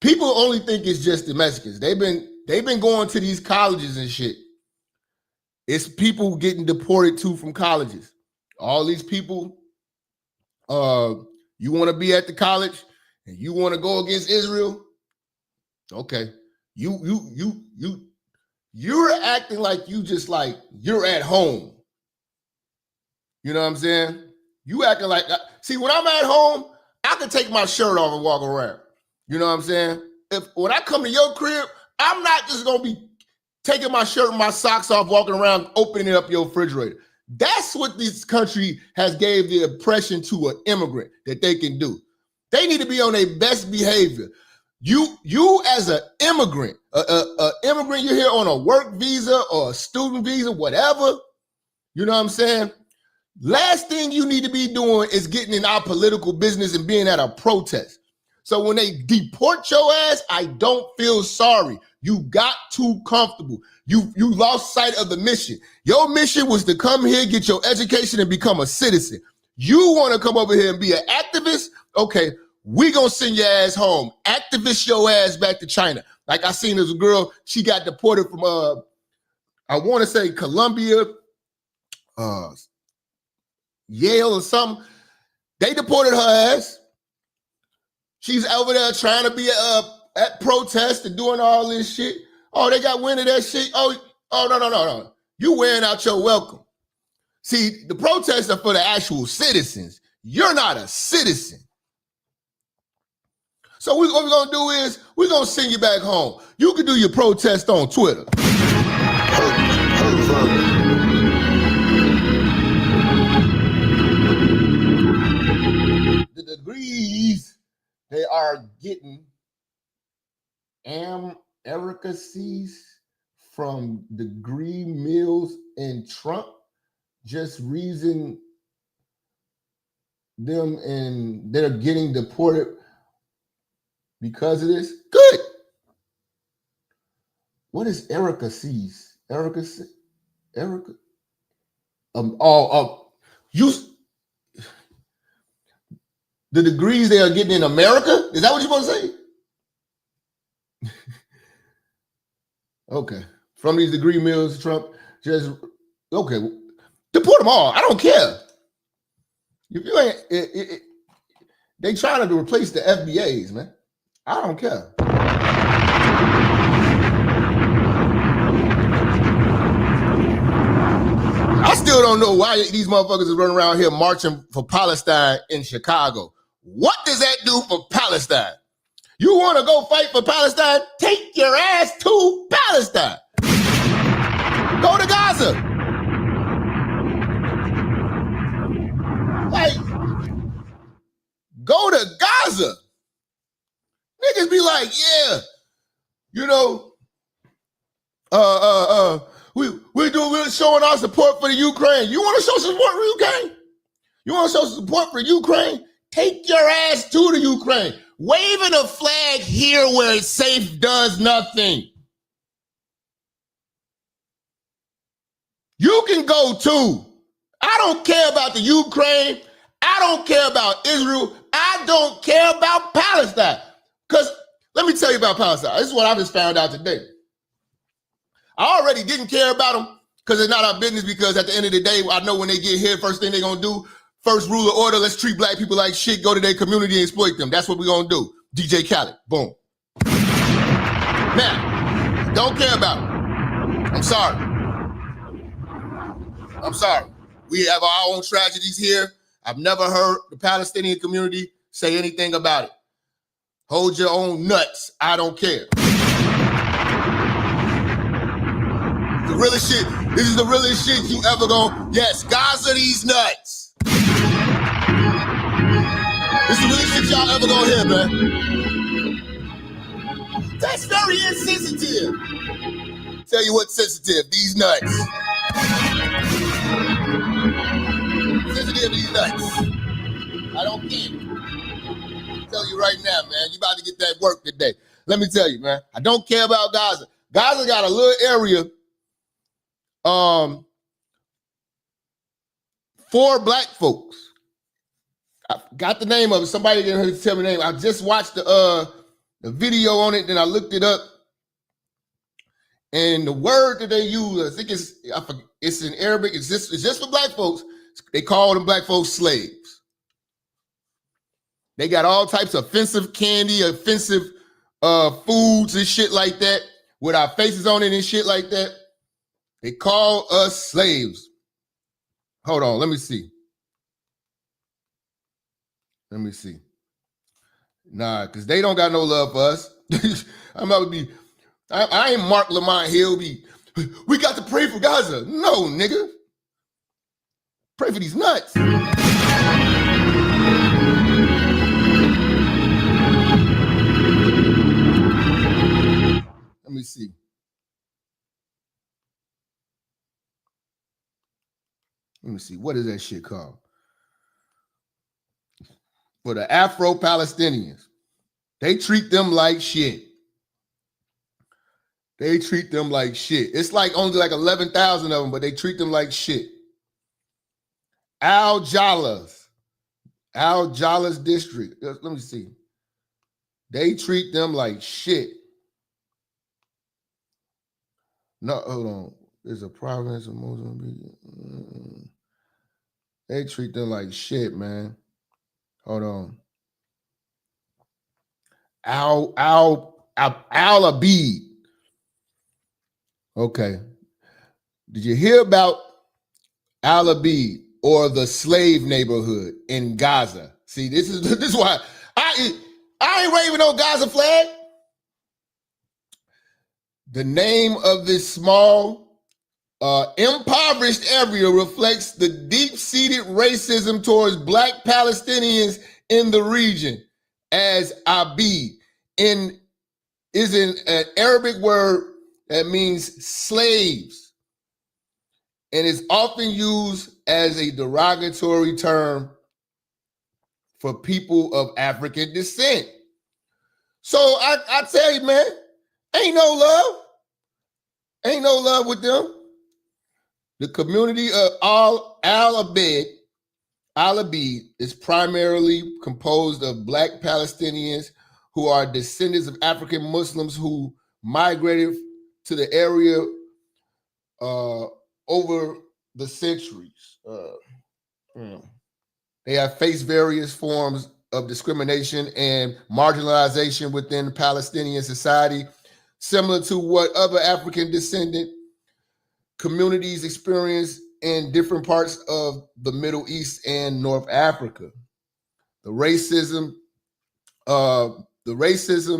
only think it's just the Mexicans. They've been going to these colleges and shit. It's people getting deported too from colleges. All these people, you want to be at the college and you want to go against Israel. Okay. You're acting like you're at home. You know what I'm saying? You acting like, see, when I'm at home, I can take my shirt off and walk around. You know what I'm saying? When I come to your crib, I'm not just going to be taking my shirt and my socks off, walking around, opening up your refrigerator. That's what this country has gave the impression to an immigrant that they can do. They need to be on their best behavior. You as an immigrant, immigrant, you're here on a work visa or a student visa, whatever. You know what I'm saying? Last thing you need to be doing is getting in our political business and being at a protest. So when they deport your ass, I don't feel sorry. You got too comfortable. You lost sight of the mission. Your mission was to come here, get your education, and become a citizen. You want to come over here and be an activist? Okay, we gonna send your ass home. Activist your ass back to China. Like I seen this girl, she got deported from I want to say Columbia, Yale or something. They deported her ass. She's over there trying to be at protest and doing all this shit. Oh, they got wind of that shit. Oh, no. You wearing out your welcome. See, the protests are for the actual citizens. You're not a citizen. So what we're going to do is we're going to send you back home. You can do your protest on Twitter. The degrees they are getting Erica C's from degree mills and Trump just reason them and they're getting deported because of this. Good. What is Erica C's? Erica. The degrees they are getting in America? Is that what you're supposed to say? Okay. From these degree mills, Trump just, okay, deport them all. I don't care. If you ain't, they trying to replace the FBAs, man. I don't care. I still don't know why these motherfuckers are running around here marching for Palestine in Chicago. What does that do for Palestine? You want to go fight for Palestine? Take your ass to Palestine. Go to Gaza. Like, go to Gaza. Niggas be like, yeah, you know, we're showing our support for the Ukraine. You want to show support for Ukraine? You want to show support for Ukraine? Take your ass to the Ukraine. Waving a flag here where it's safe does nothing. You can go too. I don't care about the Ukraine. I don't care about Israel. I don't care about Palestine. Because let me tell you about Palestine. This is what I just found out today. I already didn't care about them because it's not our business, because at the end of the day, I know when they get here, first thing they're going to do, first rule of order, let's treat black people like shit, go to their community and exploit them. That's what we're going to do. DJ Khaled, boom. Now, don't care about them. I'm sorry. I'm sorry. We have our own tragedies here. I've never heard the Palestinian community say anything about it. Hold your own nuts. I don't care. The realest shit. This is the realest shit you ever gonna. Yes, Gaza these nuts. This is the realest shit y'all ever gonna hear, man. That's very insensitive. Tell you what's sensitive. These nuts. Sensitive these nuts. I don't care. Tell you right now, man. You about to get that work today. Let me tell you, man. I don't care about Gaza. Gaza got a little area for black folks. I got the name of it. Somebody didn't tell me the name. I just watched the video on it, then I looked it up. And the word that they use, I think it's in Arabic. It's just for black folks. They call them black folks slaves. They got all types of offensive candy, offensive foods and shit like that with our faces on it and shit like that. They call us slaves. Hold on, let me see. Let me see. Nah, because they don't got no love for us. I'm about to be, I ain't Mark Lamont Hill. We got to pray for Gaza. No, nigga. Pray for these nuts. Let me see. Let me see. What is that shit called? For the Afro-Palestinians. They treat them like shit. They treat them like shit. It's like only like 11,000 of them, but they treat them like shit. Al-Jallas district. Let me see. They treat them like shit. No, hold on. There's a province of Mozambique. They treat them like shit, man. Hold on. Al-Abid. Okay. Did you hear about Al-Abid or the slave neighborhood in Gaza? See, this is why I ain't waving no Gaza flag. The name of this small, impoverished area reflects the deep-seated racism towards black Palestinians in the region, as Abid is an Arabic word that means slaves and is often used as a derogatory term for people of African descent. So I tell you, man, ain't no love. Ain't no love with them. The community of Al-Abid is primarily composed of black Palestinians who are descendants of African Muslims who migrated to the area over the centuries. They have faced various forms of discrimination and marginalization within Palestinian society, similar to what other African descendant communities experience in different parts of the Middle East and North Africa. The racism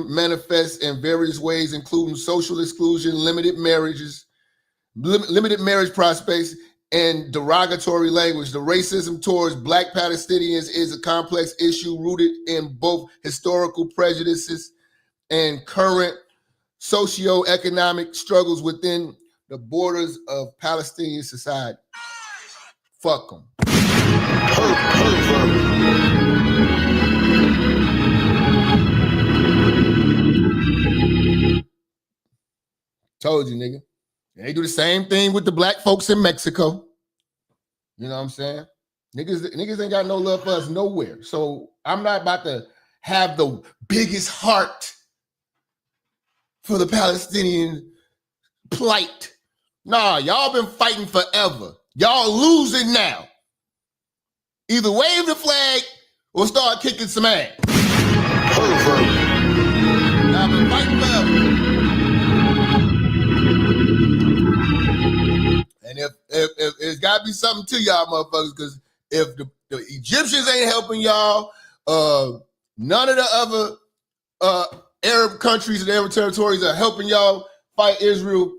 manifests in various ways, including social exclusion, limited marriage prospects, and derogatory language. The racism towards black Palestinians is a complex issue rooted in both historical prejudices and current socioeconomic struggles within the borders of Palestinian society. Fuck them. Told you, nigga. They do the same thing with the black folks in Mexico. You know what I'm saying? Niggas ain't got no love for us nowhere. So I'm not about to have the biggest heart for the Palestinian plight. Nah, y'all been fighting forever. Y'all losing now. Either wave the flag or start kicking some ass. Y'all been fighting forever. And if it's got to be something to y'all motherfuckers, because if the Egyptians ain't helping y'all, none of the other Arab countries and Arab territories are helping y'all fight Israel.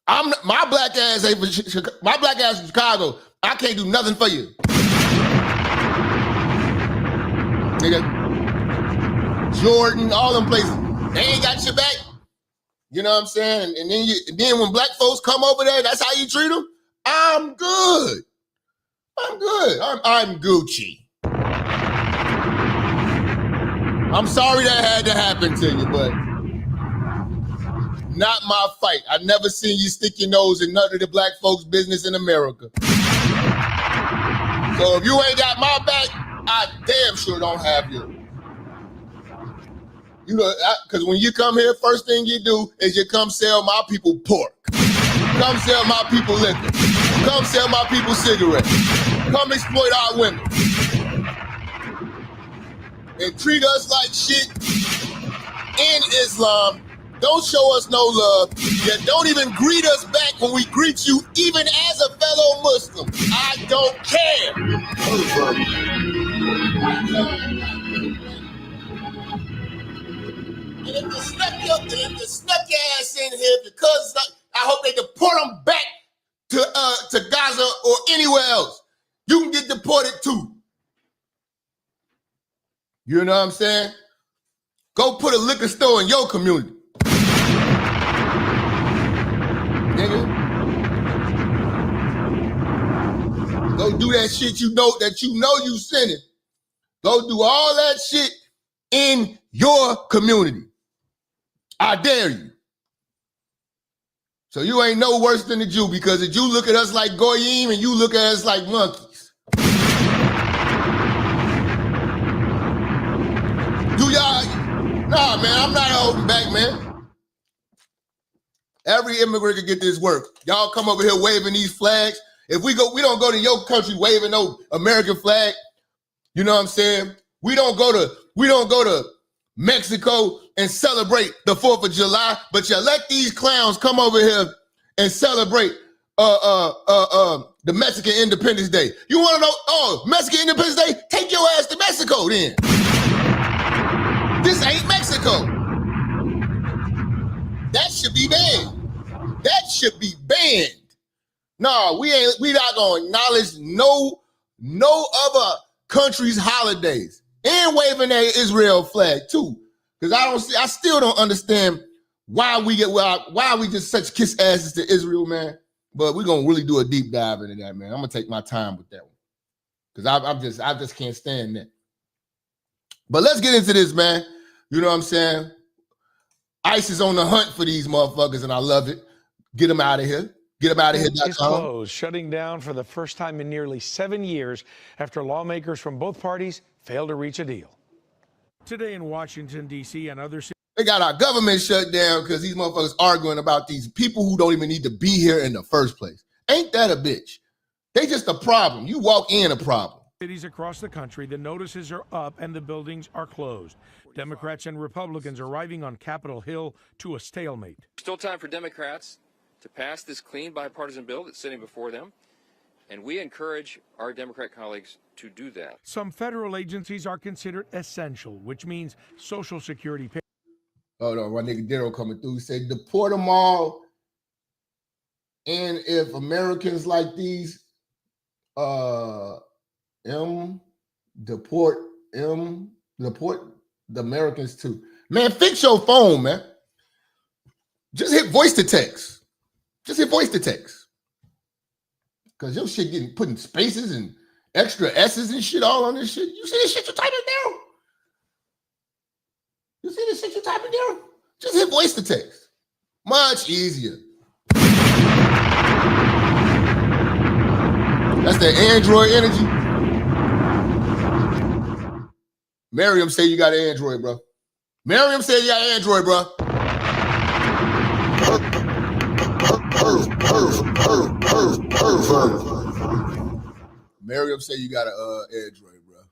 My black ass from Chicago. I can't do nothing for you. Nigga. Jordan, all them places. They ain't got your back. You know what I'm saying? And then when black folks come over there, that's how you treat them? I'm good. I'm Gucci. I'm sorry that had to happen to you, but not my fight. I never seen you stick your nose in none of the black folks' business in America. So if you ain't got my back, I damn sure don't have you. You know, because when you come here, first thing you do is you come sell my people pork. Come sell my people liquor. Come sell my people cigarettes. Come exploit our women. And treat us like shit in Islam. Don't show us no love. You don't even greet us back when we greet you, even as a fellow Muslim. I don't care. And if you snuck your ass in here because I hope they deport them back to Gaza or anywhere else. You can get deported too. You know what I'm saying? Go put a liquor store in your community. Nigga. Go do that shit you know you sinning. Go do all that shit in your community. I dare you. So you ain't no worse than the Jew because the Jew look at us like goyim and you look at us like monkeys. Do y'all? Nah, man, I'm not holding back, man. Every immigrant can get this work. Y'all come over here waving these flags. If we don't go to your country waving no American flag. You know what I'm saying? We don't go to Mexico and celebrate the 4th of July, but you let these clowns come over here and celebrate the Mexican Independence Day. You want to know, Mexican Independence Day? Take your ass to Mexico then. This ain't Mexico. That should be banned. That should be banned. No, we not gonna acknowledge no other country's holidays. And waving that Israel flag too. Because I still don't understand why we just such kiss asses to Israel, man. But we're gonna really do a deep dive into that, man. I'm gonna take my time with that one. Because I just can't stand that. But let's get into this, man. You know what I'm saying? ICE is on the hunt for these motherfuckers, and I love it. Get them out of here. Get them out of here. It's closed, shutting down for the first time in nearly 7 years after lawmakers from both parties failed to reach a deal. Today in Washington, D.C. and other cities. They got our government shut down because these motherfuckers arguing about these people who don't even need to be here in the first place. Ain't that a bitch? They just a problem. You walk in a problem. Cities across the country, the notices are up and the buildings are closed. Democrats and Republicans arriving on Capitol Hill to a stalemate. Still time for Democrats to pass this clean bipartisan bill that's sitting before them, and we encourage our Democrat colleagues to do that. Some federal agencies are considered essential, which means Social Security pay. Hold on, my nigga Daryl coming through. He said, deport them all. And if Americans like these, deport the Americans too. Man, fix your phone, man. Just hit voice to text. Just hit voice to text. Because your shit getting put in spaces and extra S's and shit all on this shit. You see this shit you're typing down? You see this shit you're typing down? Just hit voice to text. Much easier. That's the Android energy. Miriam say you got an Android, bro. Miriam said you got an Android, bro. Miriam say you got an Android, bro.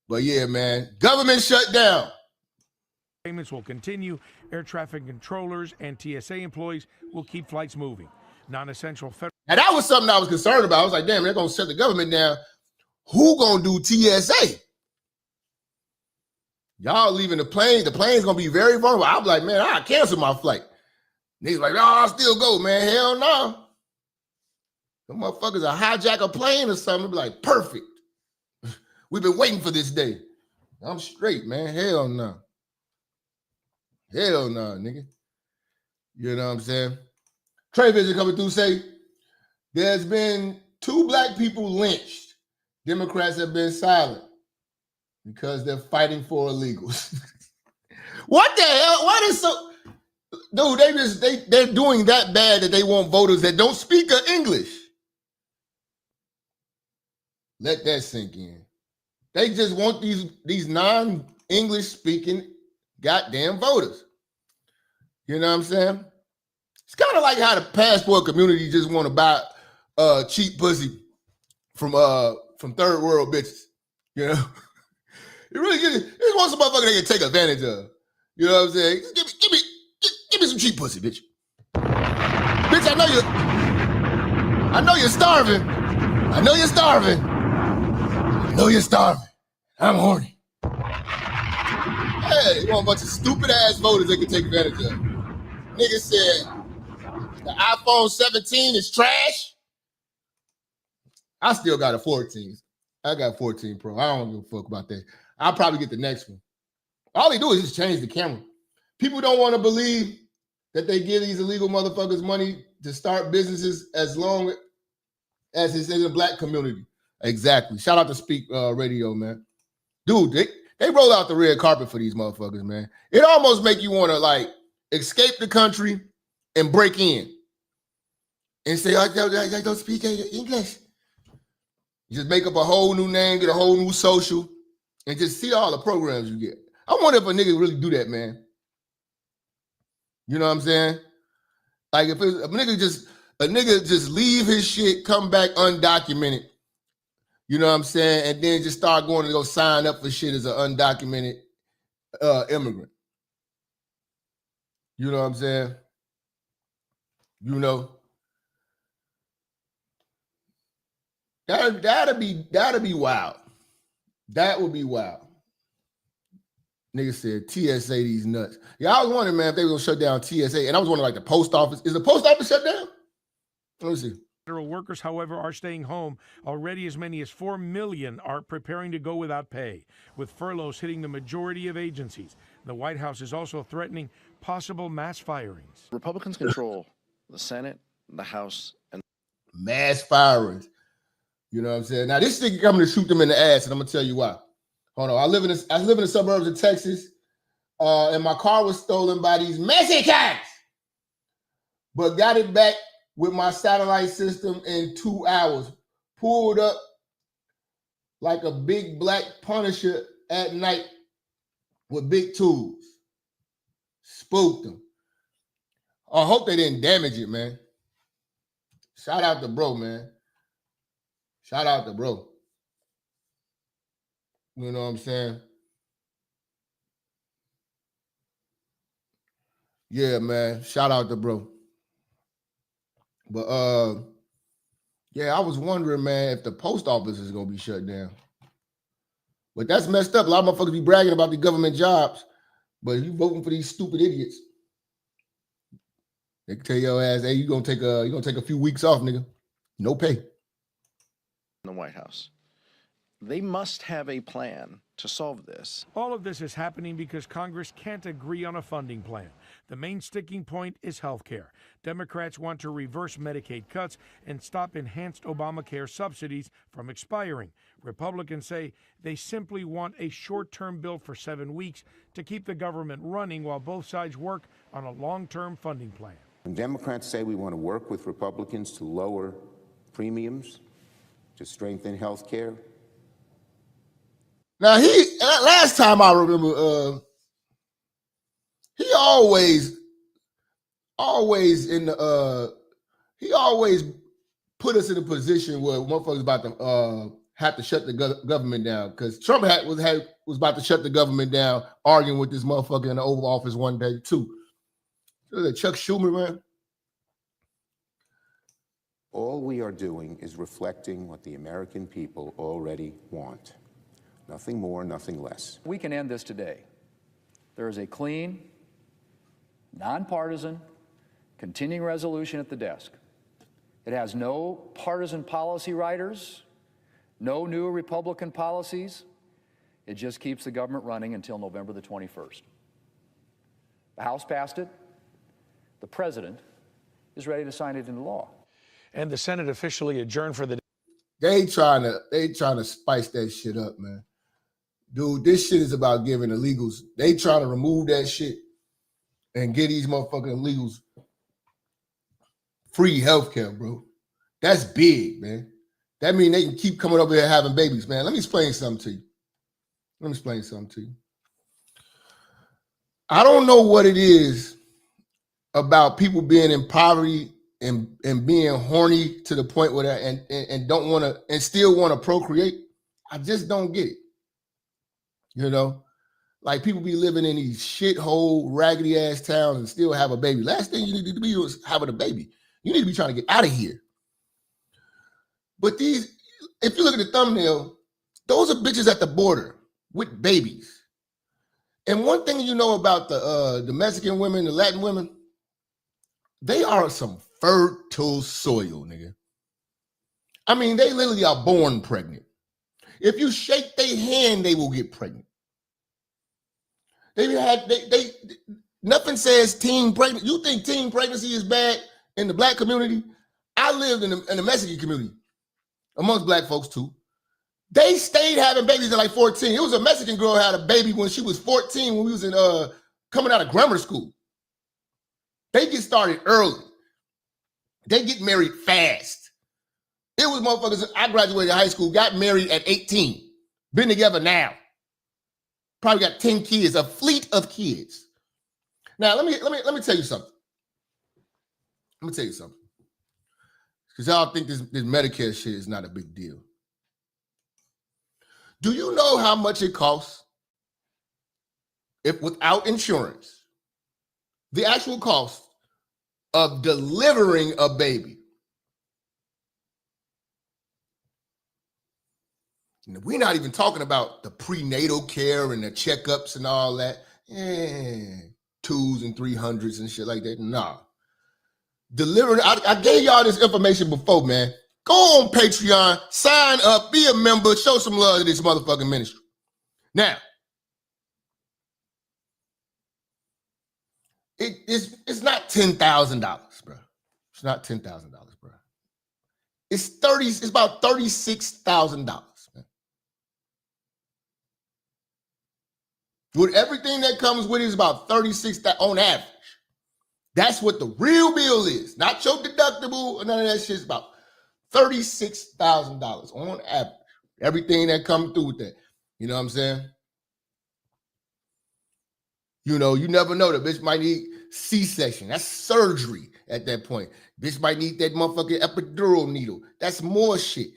But yeah, man, government shut down. Payments will continue. Air traffic controllers and TSA employees will keep flights moving. Non-essential federal. Now that was something I was concerned about. I was like, damn, they're gonna shut the government down. Who gonna do TSA? Y'all leaving the plane's gonna be very vulnerable. I'm like, man, I'll cancel my flight. Niggas like, no, I'll still go, man. Hell no. Them motherfuckers will hijack a plane or something. Be like, perfect. We've been waiting for this day. I'm straight, man. Hell no. Hell no, nigga. You know what I'm saying? Trey Vision coming through say, there's been 2 black people lynched. Democrats have been silent because they're fighting for illegals. What the hell? What is so... Dude, they're doing that bad that they want voters that don't speak English. Let that sink in. They just want these non-English speaking goddamn voters. You know what I'm saying? It's kind of like how the passport community just want to buy cheap pussy from third world bitches. You know? It really just wants some motherfucker they can take advantage of. You know what I'm saying? Just give me some cheap pussy, bitch. Bitch, I know you're starving. I know you're starving. I know you're starving. I'm horny. Hey, you want a bunch of stupid ass voters they can take advantage of. Nigga said the iPhone 17 is trash. I still got a 14. I got 14 Pro. I don't give a fuck about that. I'll probably get the next one. All they do is just change the camera. People don't want to believe that they give these illegal motherfuckers money to start businesses as long as it's in the black community. Exactly. Shout out to Speak Radio, man. Dude, they roll out the red carpet for these motherfuckers, man. It almost make you want to like escape the country and break in and say, I don't speak English. You just make up a whole new name, get a whole new social, and just see all the programs you get. I wonder if a nigga really do that, man. You know what I'm saying? Like if a nigga just leave his shit, come back undocumented. You know what I'm saying? And then just start going to go sign up for shit as an undocumented immigrant. You know what I'm saying? You know. That'd be wild. That would be wild. Nigga said TSA these nuts. Yeah, I was wondering, man, if they were gonna shut down TSA. And I was wondering, like, the post office. Is the post office shut down? Let me see. Federal workers, however, are staying home. Already as many as 4 million are preparing to go without pay, with furloughs hitting the majority of agencies. The White House is also threatening possible mass firings. Republicans control the Senate, the House, and mass firings. You know what I'm saying? Now, this nigga coming to shoot them in the ass, and I'm gonna tell you why. Hold on. I live in the suburbs of Texas, and my car was stolen by these Mexicans, but got it back with my satellite system in 2 hours. Pulled up like a big black Punisher at night with big tools. Spooked them. I hope they didn't damage it, man. Shout out to bro, man. Shout out to bro. You know what I'm saying? Yeah, man. Shout out to bro. But yeah, I was wondering, man, if the post office is gonna be shut down. But that's messed up. A lot of motherfuckers be bragging about the government jobs, but you voting for these stupid idiots. They can tell your ass, hey, you're gonna take a few weeks off, nigga. No pay. the White House. They must have a plan to solve this. All of this is happening because Congress can't agree on a funding plan. The main sticking point is health care. Democrats want to reverse Medicaid cuts and stop enhanced Obamacare subsidies from expiring. Republicans say they simply want a short-term bill for 7 weeks to keep the government running while both sides work on a long-term funding plan. When Democrats say we want to work with Republicans to lower premiums, to strengthen health care. Now, last time I remember, he always put us in a position where motherfuckers about to have to shut the government down, because Trump was about to shut the government down, arguing with this motherfucker in the Oval Office one day too. So Chuck Schumer, man. All we are doing is reflecting what the American people already want. Nothing more, nothing less. We can end this today. There is a clean, nonpartisan, continuing resolution at the desk. It has no partisan policy writers, no new Republican policies. It just keeps the government running until November the 21st. The House passed it. The president is ready to sign it into law. And the Senate officially adjourned for the day. They trying to spice that shit up, man. Dude, this shit is about giving illegals. They trying to remove that shit and get these motherfucking illegals free healthcare, bro. That's big, man. That means they can keep coming over here having babies, man. Let me explain something to you. I don't know what it is about people being in poverty and being horny to the point where that and don't want to and still want to procreate. I just don't get it. You know, like people be living in these shithole, raggedy ass towns and still have a baby. Last thing you need to be is having a baby. You need to be trying to get out of here. But these, if you look at the thumbnail, those are bitches at the border with babies. And one thing you know about the Mexican women, the Latin women, they are some fertile soil, nigga. I mean, they literally are born pregnant. If you shake their hand, they will get pregnant. Nothing says teen pregnant. You think teen pregnancy is bad in the black community? I lived in the Mexican community, amongst black folks too. They stayed having babies at like 14. It was a Mexican girl who had a baby when she was 14 when we was in coming out of grammar school. They get started early. They get married fast. It was motherfuckers. I graduated high school, got married at 18, been together now. Probably got 10 kids, a fleet of kids. Now let me tell you something. Let me tell you something. Because y'all think this Medicare shit is not a big deal. Do you know how much it costs if without insurance, the actual cost of delivering a baby? We're not even talking about the prenatal care and the checkups and all that. 2s and 300s and shit like that. Nah. Delivering, I gave y'all this information before, man. Go on Patreon, sign up, be a member, show some love to this motherfucking ministry. Now, it's not $10,000, bro. It's not $10,000, bro. It's about $36,000, man. With everything that comes with it is about $36,000 on average. That's what the real bill is. Not your deductible or none of that shit. It's about $36,000 on average. Everything that comes through with that. You know what I'm saying? You know, you never know. The bitch might need C-section. That's surgery at that point. Bitch might need that motherfucking epidural needle. That's more shit.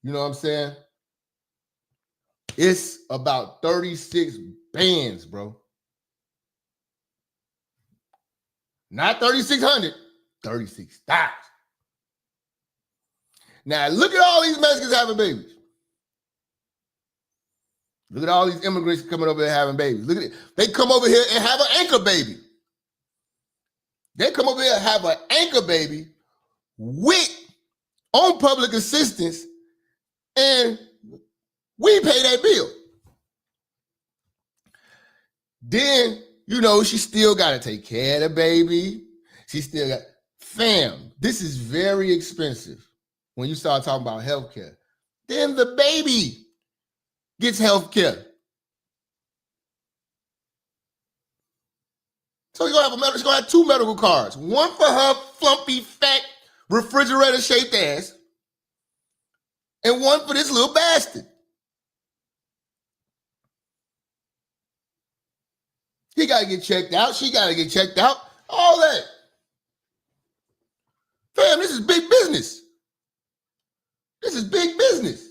You know what I'm saying? It's about 36 bands, bro. Not 3,600, 36,000. Now, look at all these Mexicans having babies. Look at all these immigrants coming over here having babies. Look at it. They come over here and have an anchor baby. They come over here and have an anchor baby on public assistance, and we pay that bill. Then, you know, she still got to take care of the baby. She still got, fam, this is very expensive when you start talking about healthcare. Then the baby gets healthcare. So she's gonna have 2 medical cards. One for her flumpy, fat, refrigerator-shaped ass, and one for this little bastard. He got to get checked out. She got to get checked out. All that. Fam, this is big business. This is big business.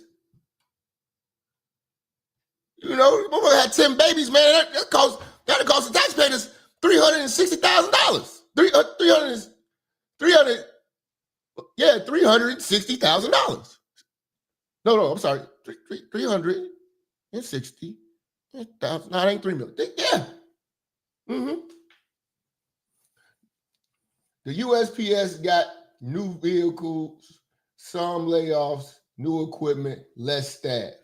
You know, motherfucker had 10 babies, man. That cost the taxpayers $360,000. $360,000. No, I'm sorry. $360,000. No, it ain't 3 million. Yeah. Mm-hmm. The USPS got new vehicles, some layoffs, new equipment, less staff.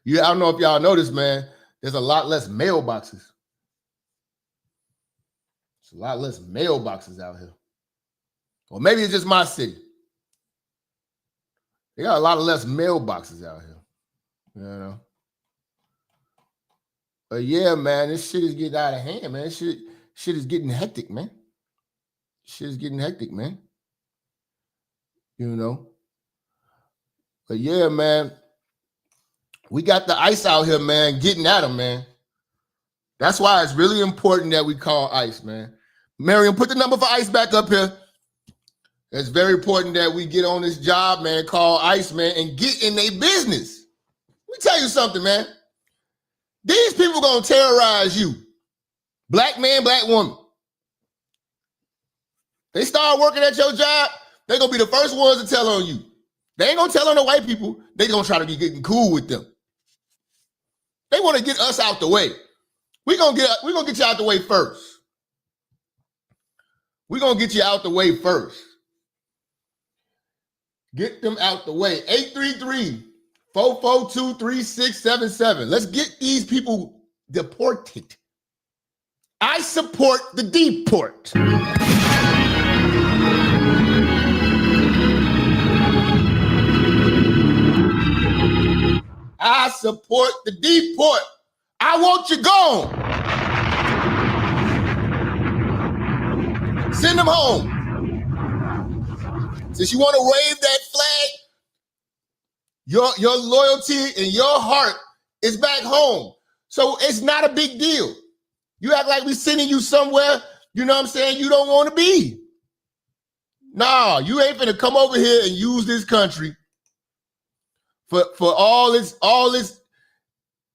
Yeah, I don't know if y'all noticed, man. There's a lot less mailboxes. There's a lot less mailboxes out here. Or maybe it's just my city. They got a lot of less mailboxes out here. You know? But yeah, man, this shit is getting out of hand, man. Shit is getting hectic, man. Shit is getting hectic, man. You know? But yeah, man, we got the ICE out here, man, getting at them, man. That's why it's really important that we call ICE, man. Miriam, put the number for ICE back up here. It's very important that we get on this job, man, call ICE, man, and get in their business. Let me tell you something, man. These people gonna terrorize you. Black man, black woman. They start working at your job, they're gonna be the first ones to tell on you. They ain't gonna tell on the white people. They gonna try to be getting cool with them. They want to get us out the way. We're gonna get you out the way first. We're gonna get you out the way first. Get them out the way. 833-442-3677. Let's get these people deported. I support the deport. I support the deport. I want you gone. Send them home. Since you want to wave that flag, your loyalty and your heart is back home. So it's not a big deal. You act like we're sending you somewhere, you know what I'm saying, you don't want to be. Nah, you ain't finna come over here and use this country for all its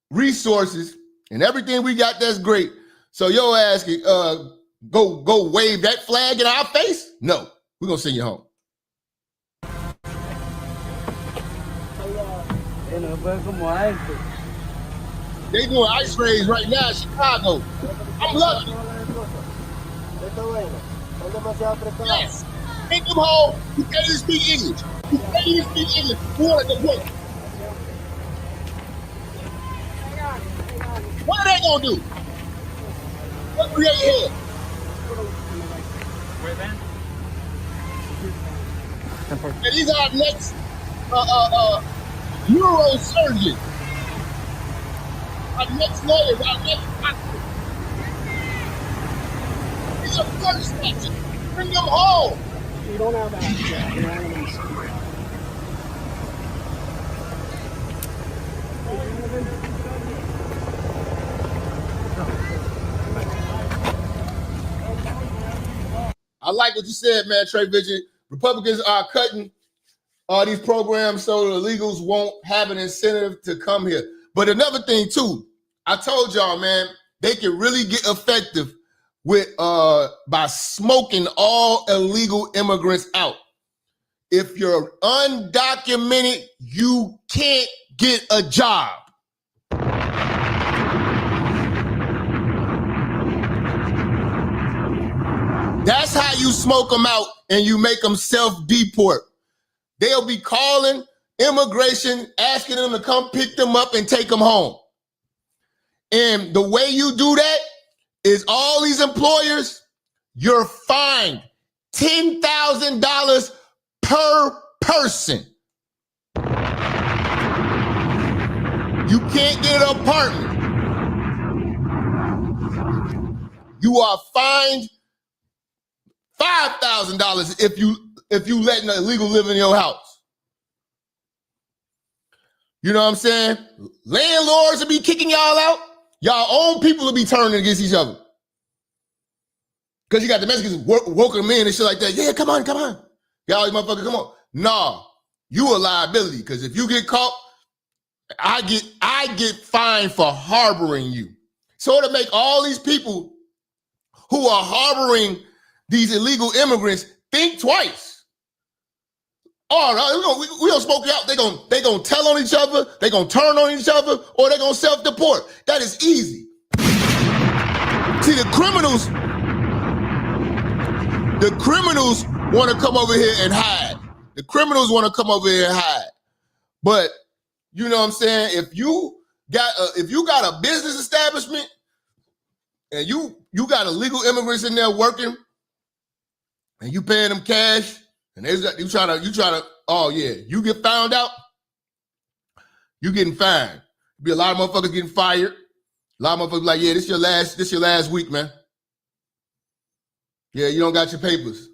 resources and everything we got that's great. So your ass can go wave that flag in our face? No, we're gonna send you home. They doing ice raids right now in Chicago. I'm loving it. Yes. Take them home. You can't even speak English. You can't even speak English. You want to deport. What are they gonna do? What create your head? And these are our next neurosurgeon. Our next lawyers, our next doctor. These are first matches. Bring them home. You don't have access. I like what you said, man, Trey Vigil. Republicans are cutting these programs so the illegals won't have an incentive to come here. But another thing, too, I told y'all, man, they can really get effective with by smoking all illegal immigrants out. If you're undocumented, you can't get a job. That's how you smoke them out and you make them self-deport. They'll be calling immigration, asking them to come pick them up and take them home. And the way you do that is all these employers, you're fined $10,000 per person. You can't get an apartment. You are fined $5,000 if you letting an illegal live in your house. You know what I'm saying? Landlords will be kicking y'all out. Y'all own people will be turning against each other. Because you got the Mexicans woking them in and shit like that. Yeah, come on. Y'all motherfuckers, come on. Nah, you a liability. Because if you get caught, I get fined for harboring you. So to make all these people who are harboring these illegal immigrants think twice. Oh, no, we gonna smoke you out. They gonna tell on each other. They gonna turn on each other, or they gonna self-deport. That is easy. See, the criminals want to come over here and hide. The criminals want to come over here and hide. But you know what I'm saying? If you got a business establishment and you got illegal immigrants in there working, and you paying them cash. And you try to, oh yeah, you get found out, you getting fined. Be a lot of motherfuckers getting fired. A lot of motherfuckers like, yeah, this your last week, man. Yeah, you don't got your papers.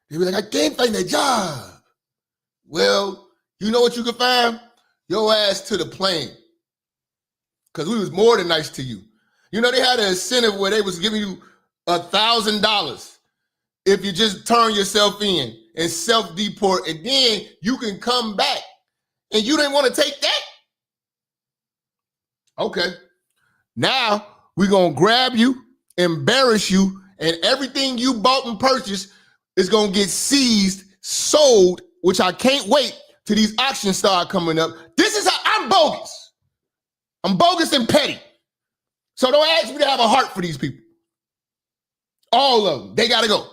They be like, I can't find a job. Well, you know what you can find? Your ass to the plane. Because we was more than nice to you. You know, they had an incentive where they was giving you $1,000 if you just turn yourself in and self-deport, and then you can come back. And you didn't want to take that? Okay. Now we're going to grab you, embarrass you, and everything you bought and purchased is going to get seized, sold, which I can't wait till these auctions start coming up. This is how I'm bogus. I'm bogus and petty. So don't ask me to have a heart for these people. All of them. They got to go.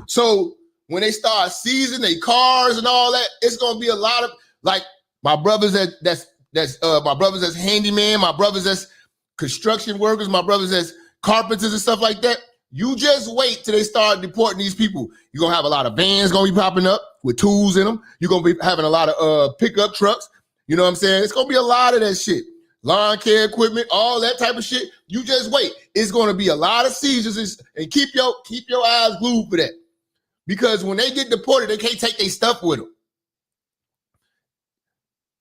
So when they start seizing their cars and all that, it's gonna be a lot of, like, my brothers that's my brothers that's handyman, my brothers that's construction workers, my brothers that's carpenters and stuff like that. You just wait till they start deporting these people. You're gonna have a lot of vans gonna be popping up with tools in them. You're gonna be having a lot of pickup trucks. You know what I'm saying? It's gonna be a lot of that shit. Lawn care equipment, all that type of shit. You just wait. It's gonna be a lot of seizures, and keep your eyes glued for that. Because when they get deported, they can't take their stuff with them.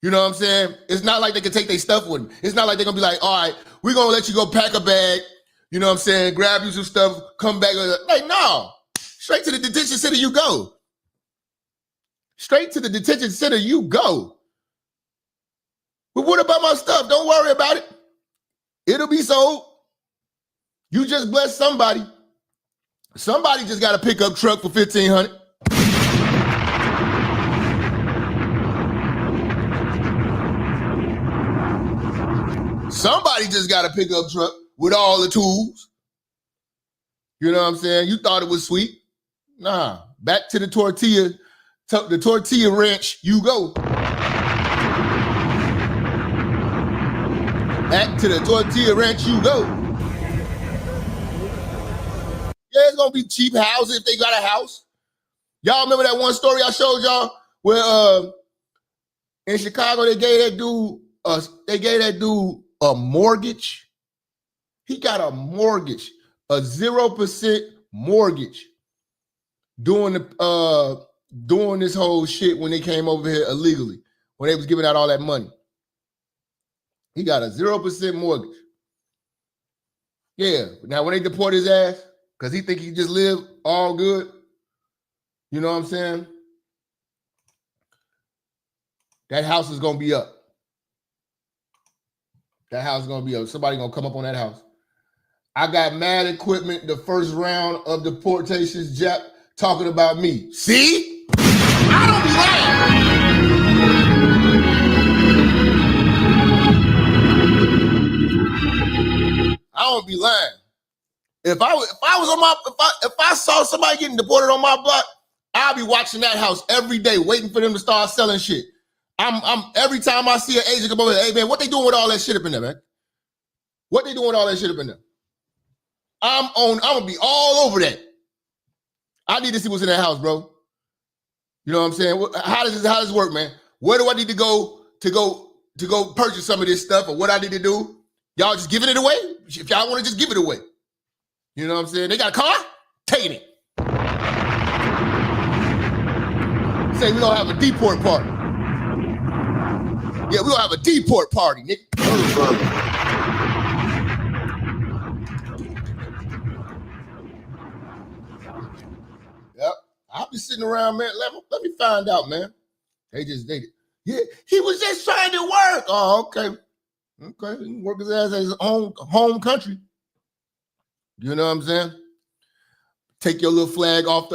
You know what I'm saying? It's not like they can take their stuff with them. It's not like they're going to be like, all right, we're going to let you go pack a bag, you know what I'm saying, grab you some stuff, come back. Like, no. Straight to the detention center you go. Straight to the detention center you go. But what about my stuff? Don't worry about it. It'll be sold. You just bless somebody. Somebody just got a pickup truck for $1,500. Somebody just got a pickup truck with all the tools. You know what I'm saying? You thought it was sweet. Nah, back to the tortilla ranch you go. Back to the tortilla ranch you go. Yeah, it's gonna be cheap houses if they got a house. Y'all remember that one story I showed y'all where in Chicago they gave that dude a mortgage. He got a mortgage, a 0% mortgage, doing this whole shit when they came over here illegally, when they was giving out all that money. He got a 0% mortgage. Yeah, now when they deport his ass, because he think he just live all good. You know what I'm saying? That house is going to be up. That house is going to be up. Somebody going to come up on that house. I got mad equipment the first round of deportations, Jap, talking about me. See? I don't be lying. I don't be lying. If I saw somebody getting deported on my block, I'll be watching that house every day, waiting for them to start selling shit. I'm every time I see an agent come over, hey man, what they doing with all that shit up in there, man? What they doing with all that shit up in there? I'm gonna be all over that. I need to see what's in that house, bro. You know what I'm saying? How does this work, man? Where do I need to go purchase some of this stuff, or what I need to do? Y'all just giving it away? If y'all want to just give it away. You know what I'm saying? They got a car? Taking it. Say we gonna have a deport party. Yeah, we gonna have a deport party, nigga. Yep. I'll be sitting around, man. Let me find out, man. Yeah, he was just trying to work. Oh, okay. Okay, he can work his ass at his own home country. You know what I'm saying? Take your little flag off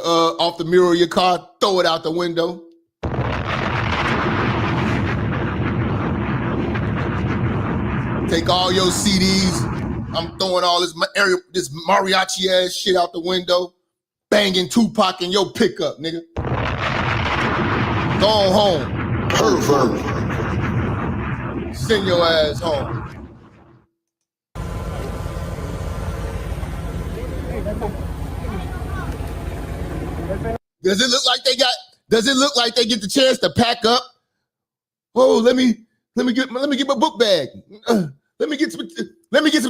the mirror of your car, throw it out the window. Take all your CDs. I'm throwing all this mariachi ass shit out the window, banging Tupac in your pickup, nigga. Go on home. Pervert. Send your ass home. Does it look like they get the chance to pack up? Oh, let me get my book bag. Let me get some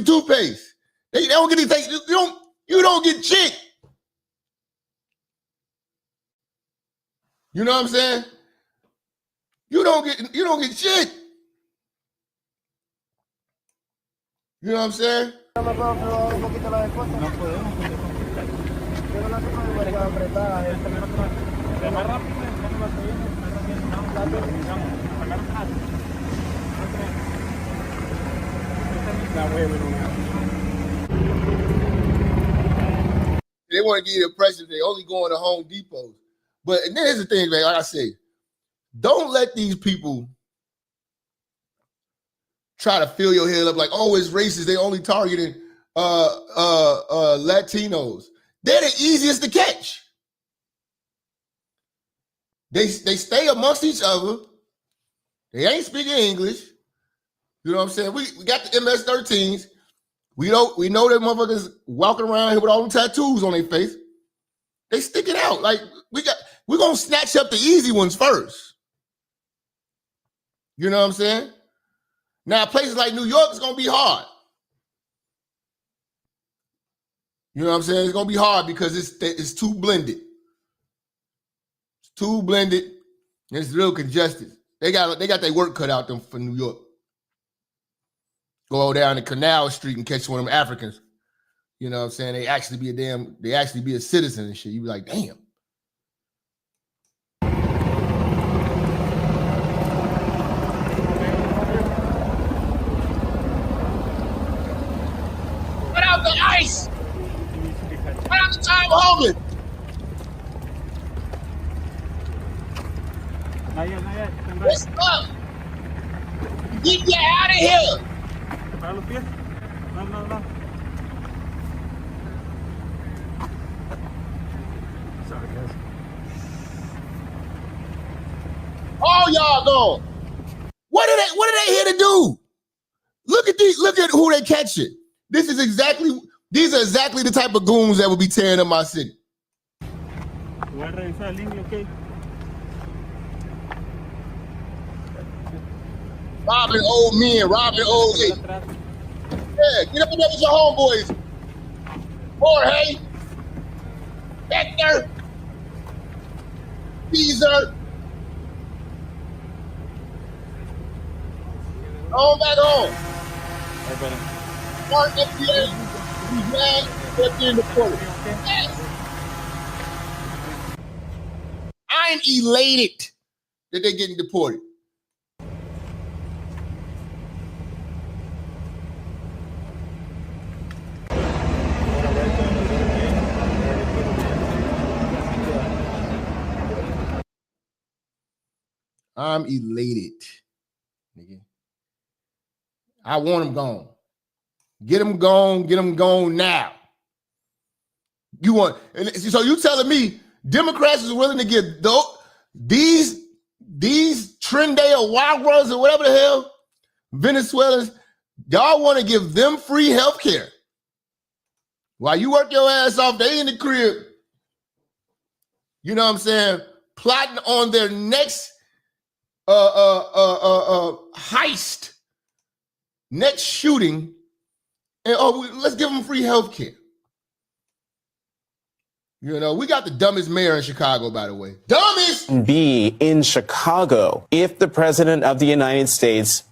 toothpaste. They don't get anything. You don't get shit. You know what I'm saying? You don't get shit. You know what I'm saying? They want to give you the impression they only going to Home Depot. But and here's the thing, man, like I say, don't let these people try to fill your head up like, oh, it's racist. They only targeting Latinos. They're the easiest to catch. They stay amongst each other. They ain't speaking English. You know what I'm saying? We got the MS-13s. We know that motherfuckers walking around here with all them tattoos on their face. They stick it out. Like we're gonna snatch up the easy ones first. You know what I'm saying? Now places like New York is gonna be hard. You know what I'm saying? It's gonna be hard because it's too blended. It's too blended. And it's real congested. They got their work cut out them for New York. Go down to Canal Street and catch one of them Africans. You know what I'm saying? They actually be a citizen and shit. You be like, damn. Put out the ice. Put out the time holding. What's up? Get you out of here. Sorry, guys. All y'all gone. What are they here to do? Look at who they catching. These are exactly the type of goons that will be tearing up my city. Robbing old men, robbing old ladies. Yeah, get up in there with your homeboys. Jorge, Hector, Caesar. On back home. Mark FDA, he's mad, in the portal. Yes. I'm elated that they're getting deported. I'm elated, nigga. I want them gone. Get them gone now. So you telling me Democrats is willing to give these Trinidad wild brothers or whatever the hell, Venezuelans, y'all want to give them free health care? While you work your ass off, they in the crib, you know what I'm saying, plotting on their next heist, next shooting, and let's give them free health care. You know, we got the dumbest mayor in Chicago, by the way. Dumbest! Be in Chicago if the president of the United States.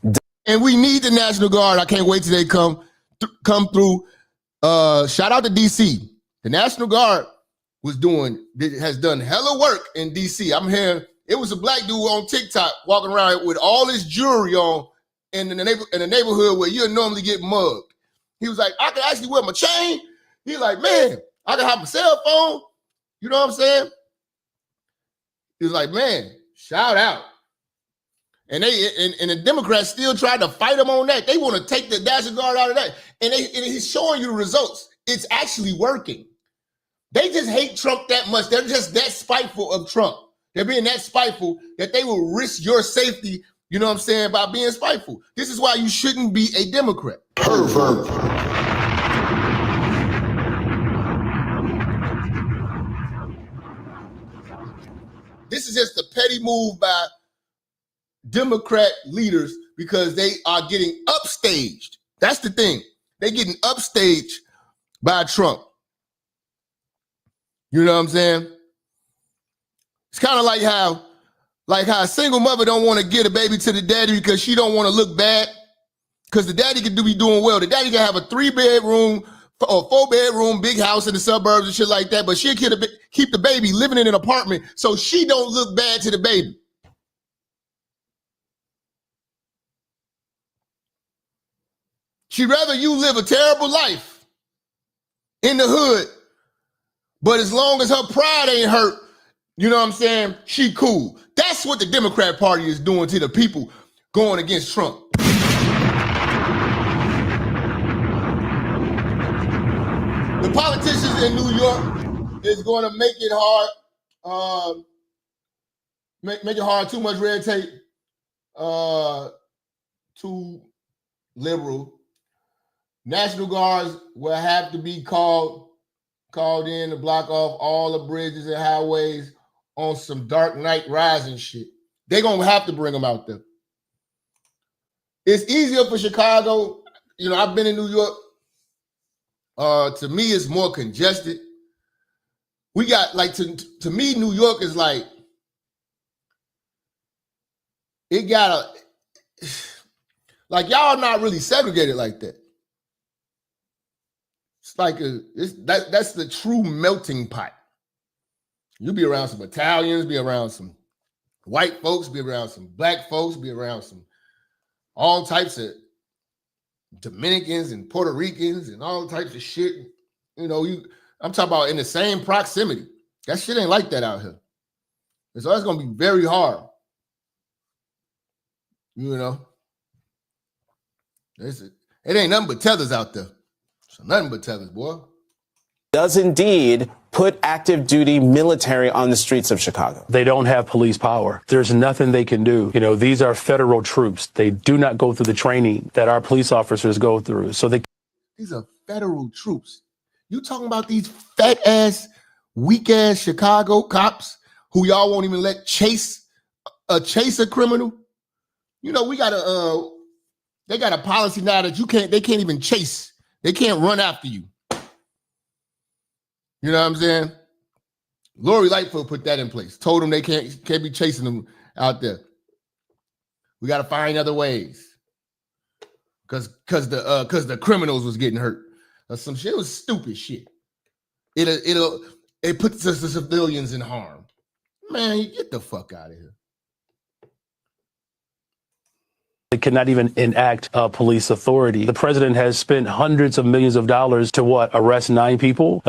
And we need the National Guard. I can't wait till they come through. Shout out to DC. The National Guard has done hella work in DC. I'm hearing it was a black dude on TikTok walking around with all his jewelry on in the neighborhood where you normally get mugged. He was like, I can actually wear my chain. He's like, man, I can have my cell phone. You know what I'm saying? He was like, man, shout out. And the Democrats still tried to fight him on that. They want to take the National Guard out of that. And he's showing you the results. It's actually working. They just hate Trump that much. They're just that spiteful of Trump. They're being that spiteful that they will risk your safety, you know what I'm saying, by being spiteful. This is why you shouldn't be a Democrat. Pervert. This is just a petty move by Democrat leaders because they are getting upstaged. That's the thing. They're getting upstaged by Trump. You know what I'm saying? It's kind of like how a single mother don't want to get a baby to the daddy because she don't want to look bad. Because the daddy could be doing well. The daddy can have a 3-bedroom or 4-bedroom big house in the suburbs and shit like that, but she'll keep the baby living in an apartment so she don't look bad to the baby. She'd rather you live a terrible life in the hood, but as long as her pride ain't hurt, you know what I'm saying, she cool. That's what the Democrat Party is doing to the people going against Trump. The politicians in New York is going to make it hard, make it hard, too much red tape, too liberal. National Guards will have to be called in to block off all the bridges and highways on some Dark Knight Rising shit. They're going to have to bring them out there. It's easier for Chicago. You know, I've been in New York. To me, it's more congested. We got, like, to me, New York is like, it got like, y'all not really segregated like that. It's like that's the true melting pot. You be around some Italians, be around some white folks, be around some black folks, be around some all types of Dominicans and Puerto Ricans and all types of shit. You know, I'm talking about in the same proximity. That shit ain't like that out here. And so that's gonna be very hard. You know, it ain't nothing but tethers out there. So nothing but tethers, boy. Does indeed put active duty military on the streets of Chicago. They don't have police power. There's nothing they can do. You know, these are federal troops. They do not go through the training that our police officers go through. So these are federal troops. You talking about these fat ass, weak ass Chicago cops who y'all won't even let chase a criminal? You know, they got a policy now that they can't even chase. They can't run after you. You know what I'm saying? Lori Lightfoot put that in place. Told them they can't be chasing them out there. We got to find other ways. Cause the criminals was getting hurt. Some shit was stupid shit. It puts the civilians in harm. Man, get the fuck out of here. They cannot even enact police authority. The president has spent hundreds of millions of dollars to arrest 9 people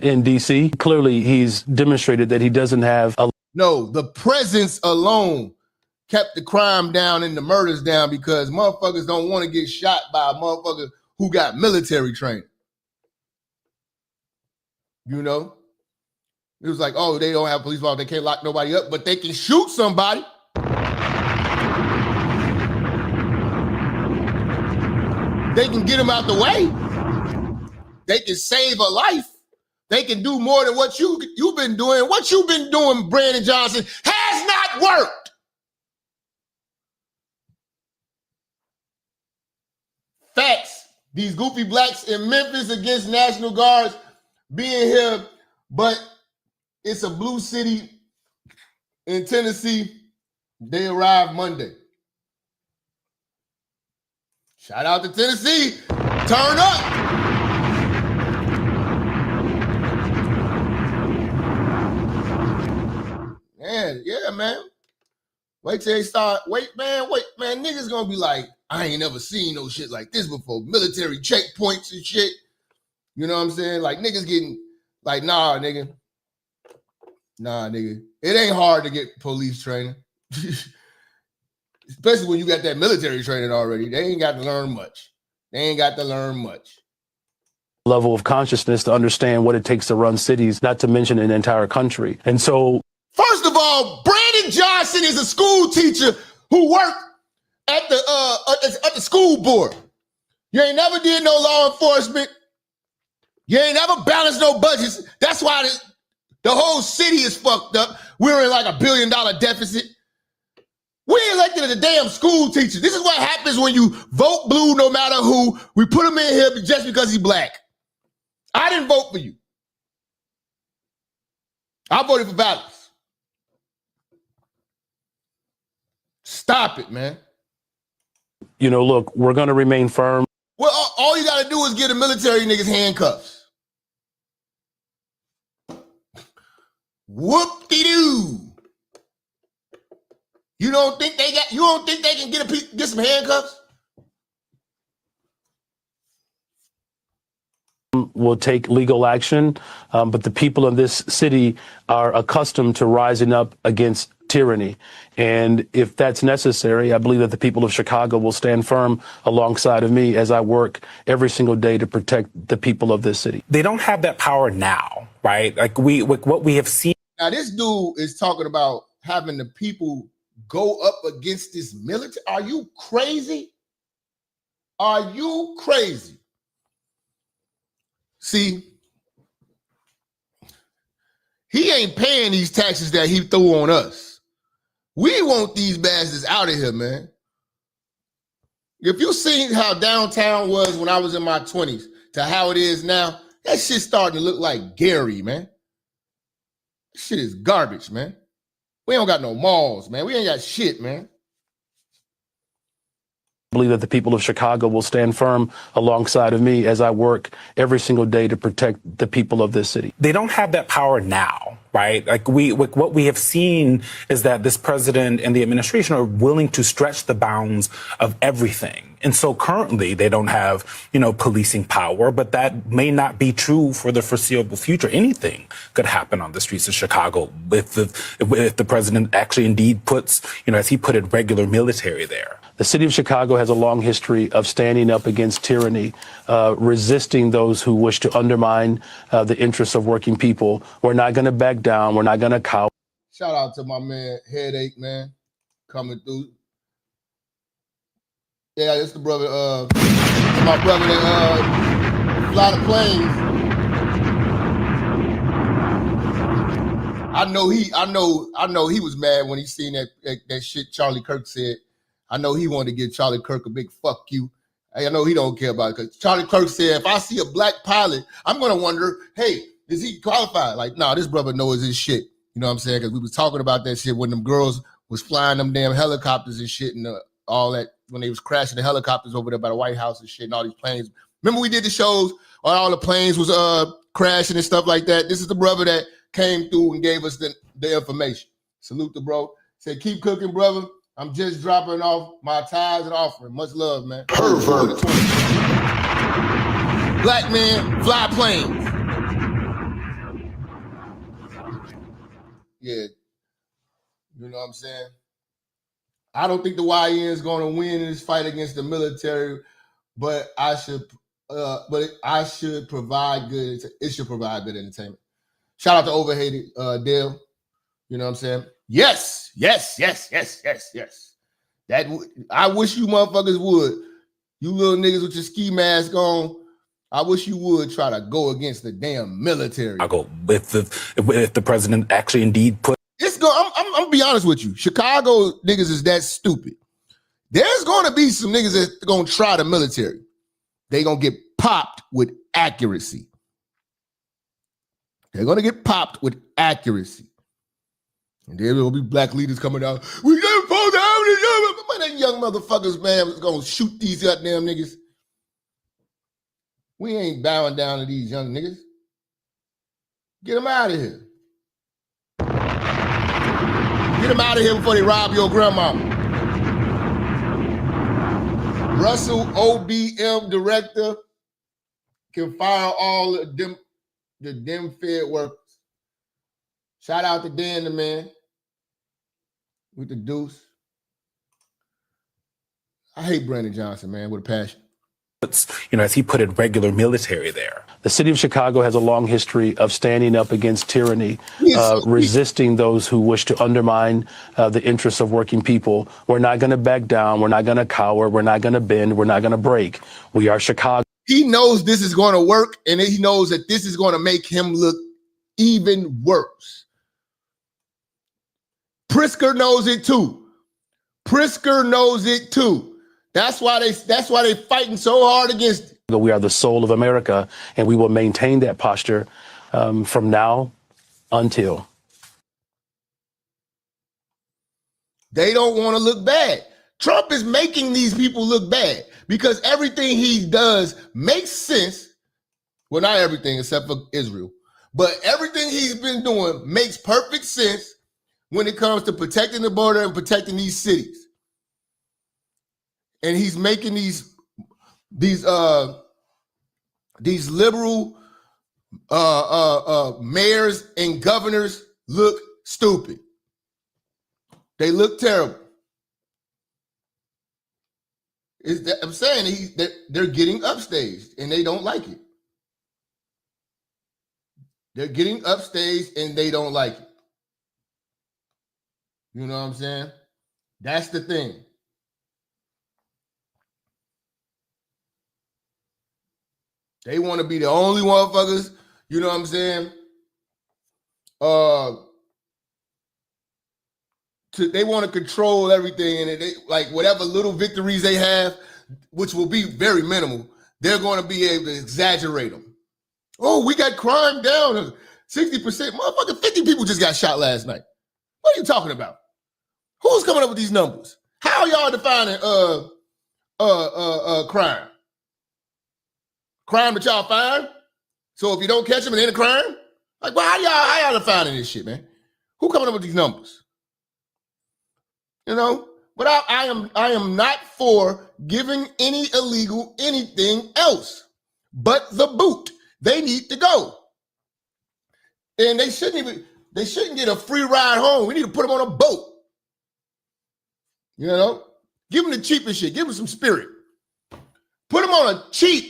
in D.C. Clearly, he's demonstrated that he doesn't have a... No, the presence alone kept the crime down and the murders down because motherfuckers don't want to get shot by a motherfucker who got military training. You know? It was like, oh, they don't have police power, they can't lock nobody up, but they can shoot somebody. They can get them out the way. They can save a life. They can do more than what you've been doing. What you've been doing, Brandon Johnson, has not worked. Facts. These goofy blacks in Memphis against National Guards being here, but it's a blue city in Tennessee. They arrived Monday. Shout out to Tennessee. Turn up. Man, yeah, man. Wait till they start. Wait, man. Niggas gonna be like, I ain't never seen no shit like this before. Military checkpoints and shit. You know what I'm saying? Like niggas getting like, nah, nigga. Nah, nigga. It ain't hard to get police training. Especially when you got that military training already. They ain't got to learn much. Level of consciousness to understand what it takes to run cities, not to mention an entire country. And so, first of all, Brandon Johnson is a school teacher who worked at the school board. You ain't never did no law enforcement. You ain't never balanced no budgets. That's why the whole city is fucked up. We're in like $1 billion deficit. We elected a damn school teacher. This is what happens when you vote blue no matter who. We put him in here just because he's black. I didn't vote for you. I voted for violence. Stop it, man. You know, look, we're going to remain firm. Well, all you got to do is get the military niggas handcuffs. Whoop-de-doo. You don't think they can get some handcuffs? Will take legal action, but the people in this city are accustomed to rising up against tyranny. And if that's necessary, I believe that the people of Chicago will stand firm alongside of me as I work every single day to protect the people of this city. They don't have that power now, right? Like what we have seen. Now, this dude is talking about having the people go up against this military. Are you crazy? Are you crazy? See, he ain't paying these taxes that he threw on us. We want these bastards out of here, man. If you seen how downtown was when I was in my 20s to how it is now, that shit starting to look like Gary, man. Shit is garbage, man. We don't got no malls, man. We ain't got shit, man. I believe that the people of Chicago will stand firm alongside of me as I work every single day to protect the people of this city. They don't have that power now, right? Like what we have seen is that this president and the administration are willing to stretch the bounds of everything. And so currently they don't have, policing power, but that may not be true for the foreseeable future. Anything could happen on the streets of Chicago if the president actually indeed puts, as he put it, regular military there. The city of Chicago has a long history of standing up against tyranny, resisting those who wish to undermine the interests of working people. We're not going to back down. We're not going to cower. Shout out to my man, Headache, man, coming through. Yeah, it's the brother, my brother that fly the planes. I know he was mad when he seen that shit Charlie Kirk said. I know he wanted to give Charlie Kirk a big fuck you. I know he don't care about it because Charlie Kirk said, if I see a black pilot, I'm going to wonder, hey, is he qualified? Like, nah, this brother knows his shit. You know what I'm saying? Because we was talking about that shit when them girls was flying them damn helicopters and shit and all that, when they was crashing the helicopters over there by the White House and shit and all these planes. Remember we did the shows where all the planes was crashing and stuff like that? This is the brother that came through and gave us the information. Salute the bro. Said, keep cooking, brother. I'm just dropping off my tithes and offering. Much love, man. Pervert. Black man, fly planes. Yeah. You know what I'm saying? I don't think the YN is going to win in this fight against the military, but it should provide good. It should provide good entertainment. Shout out to Overhated Dale. You know what I'm saying? Yes. I wish you motherfuckers would. You little niggas with your ski mask on. I wish you would try to go against the damn military. If the president actually indeed put. I'm gonna be honest with you. Chicago niggas is that stupid. There's gonna be some niggas that's gonna try the military. They gonna get popped with accuracy. They're gonna get popped with accuracy. And there will be black leaders coming out. We never fall down. That young motherfuckers, man, was gonna shoot these goddamn niggas. We ain't bowing down to these young niggas. Get them out of here. Get them out of here before they rob your grandmama. Russell OBM director can fire all the Dem-Fed workers. Shout out to Dan the man with the deuce. I hate Brandon Johnson, man, with a passion. As he put it, regular military there. The city of Chicago has a long history of standing up against tyranny, resisting those who wish to undermine the interests of working people. We're not going to back down. We're not going to cower. We're not going to bend. We're not going to break. We are Chicago. He knows this is going to work, and he knows that this is going to make him look even worse. Pritzker knows it too. Pritzker knows it too. That's why they fighting so hard against it. We are the soul of America, and we will maintain that posture from now until. They don't want to look bad. Trump is making these people look bad because everything he does makes sense. Well, not everything except for Israel, but everything he's been doing makes perfect sense when it comes to protecting the border and protecting these cities. And he's making these liberal mayors and governors look stupid. They look terrible. I'm saying they're getting upstaged and they don't like it. They're getting upstaged and they don't like it. You know what I'm saying? That's the thing. They want to be the only motherfuckers, you know what I'm saying? They want to control everything, and they like whatever little victories they have, which will be very minimal, they're going to be able to exaggerate them. Oh, we got crime down 60%. Motherfucking 50 people just got shot last night. What are you talking about? Who's coming up with these numbers? How are y'all defining crime? Crime that y'all find? So if you don't catch them, it ain't a crime? Like, well, how y'all defining this shit, man? Who coming up with these numbers? You know? But I am not for giving any illegal anything else but the boot. They need to go. And they shouldn't get a free ride home. We need to put them on a boat. You know? Give them the cheapest shit. Give them some spirit. Put them on a cheap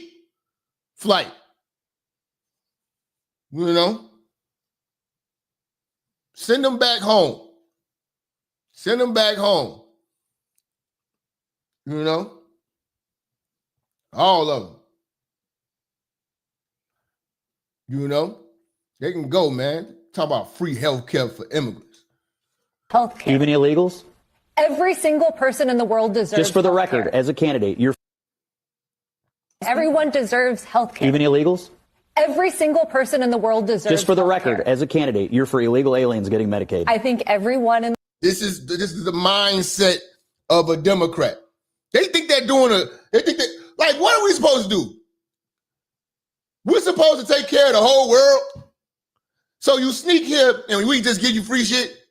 flight. You know? Send them back home. Send them back home. You know? All of them. You know? They can go, man. Talk about free health care for immigrants. Healthcare. Even illegals? Every single person in the world deserves Just for the healthcare. record, as a candidate, you're... Everyone deserves healthcare. Even illegals? Every single person in the world deserves Just for the healthcare. record, as a candidate, you're for illegal aliens getting Medicaid. I think everyone in This is the mindset of a Democrat. They think they're doing like, what are we supposed to do? We're supposed to take care of the whole world. So you sneak here and we just give you free shit.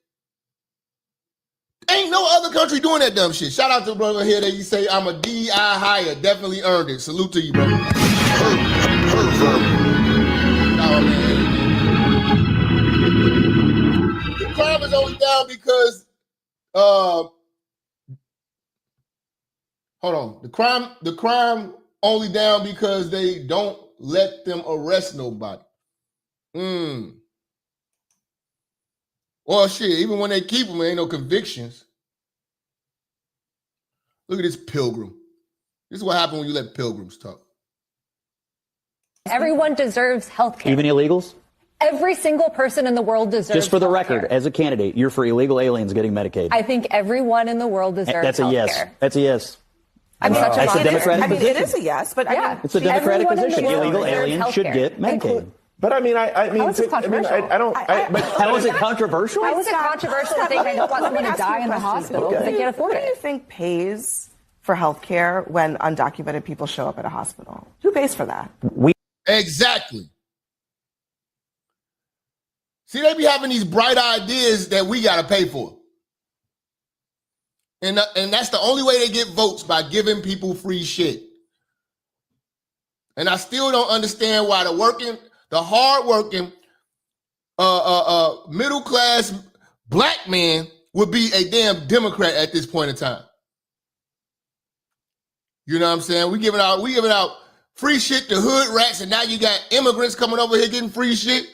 Ain't no other country doing that dumb shit. Shout out to the brother here that you say, I'm a DEI hire. Definitely earned it. Salute to you, brother. The crime is only down because hold on. The crime only down because they don't let them arrest nobody. Well, shit, even when they keep them, there ain't no convictions. Look at this pilgrim. This is what happens when you let pilgrims talk. everyone deserves healthcare. Even illegals? Every single person in the world deserves Just for the healthcare. record, as a candidate, you're for illegal aliens getting Medicaid. I think everyone in the world deserves That's a healthcare. yes. That's a yes. I'm such a That's a bias. Democratic position. It is a yes, but I mean, It's a Democratic everyone in the position. world Illegal deserves aliens should healthcare. get Medicaid. But I mean, How is it controversial? I don't. But how is it controversial? How is it controversial to think they don't want someone to die in the hospital because they can't afford Who do you it? think pays for health care when undocumented people show up at a hospital? Who pays for that? Exactly. See, they be having these bright ideas that we got to pay for. And that's the only way they get votes, by giving people free shit. And I still don't understand why the hardworking, middle class black man would be a damn Democrat at this point in time. You know what I'm saying? We giving out free shit to hood rats, and now you got immigrants coming over here getting free shit.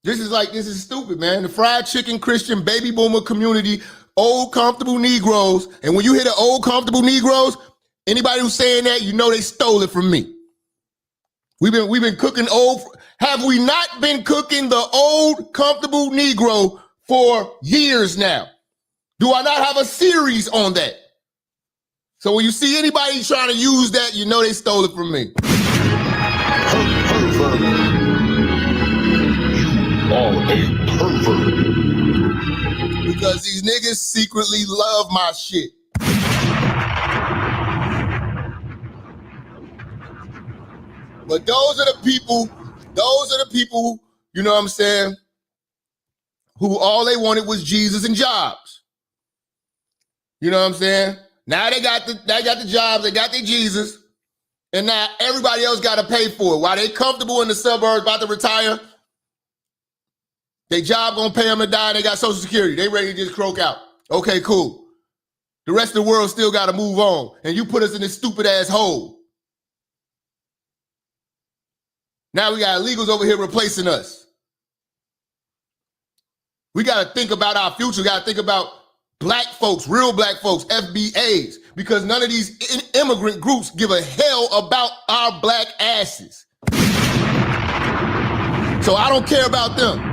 This is stupid, man. The fried chicken Christian baby boomer community, old comfortable Negroes. And when you hear the old comfortable Negroes, anybody who's saying that, you know they stole it from me. We've been cooking old. Have we not been cooking the old comfortable Negro for years now? Do I not have a series on that? So when you see anybody trying to use that, you know they stole it from me. Because these niggas secretly love my shit. But those are the people, you know what I'm saying, who all they wanted was Jesus and jobs. You know what I'm saying? Now they got the jobs, they got their Jesus, and now everybody else got to pay for it. While they comfortable in the suburbs about to retire, their job gonna pay them to die, they got Social Security. They ready to just croak out. Okay, cool. The rest of the world still got to move on, and you put us in this stupid ass hole. Now we got illegals over here replacing us. We got to think about our future. We got to think about black folks, real black folks, FBAs, because none of these immigrant groups give a hell about our black asses. So I don't care about them.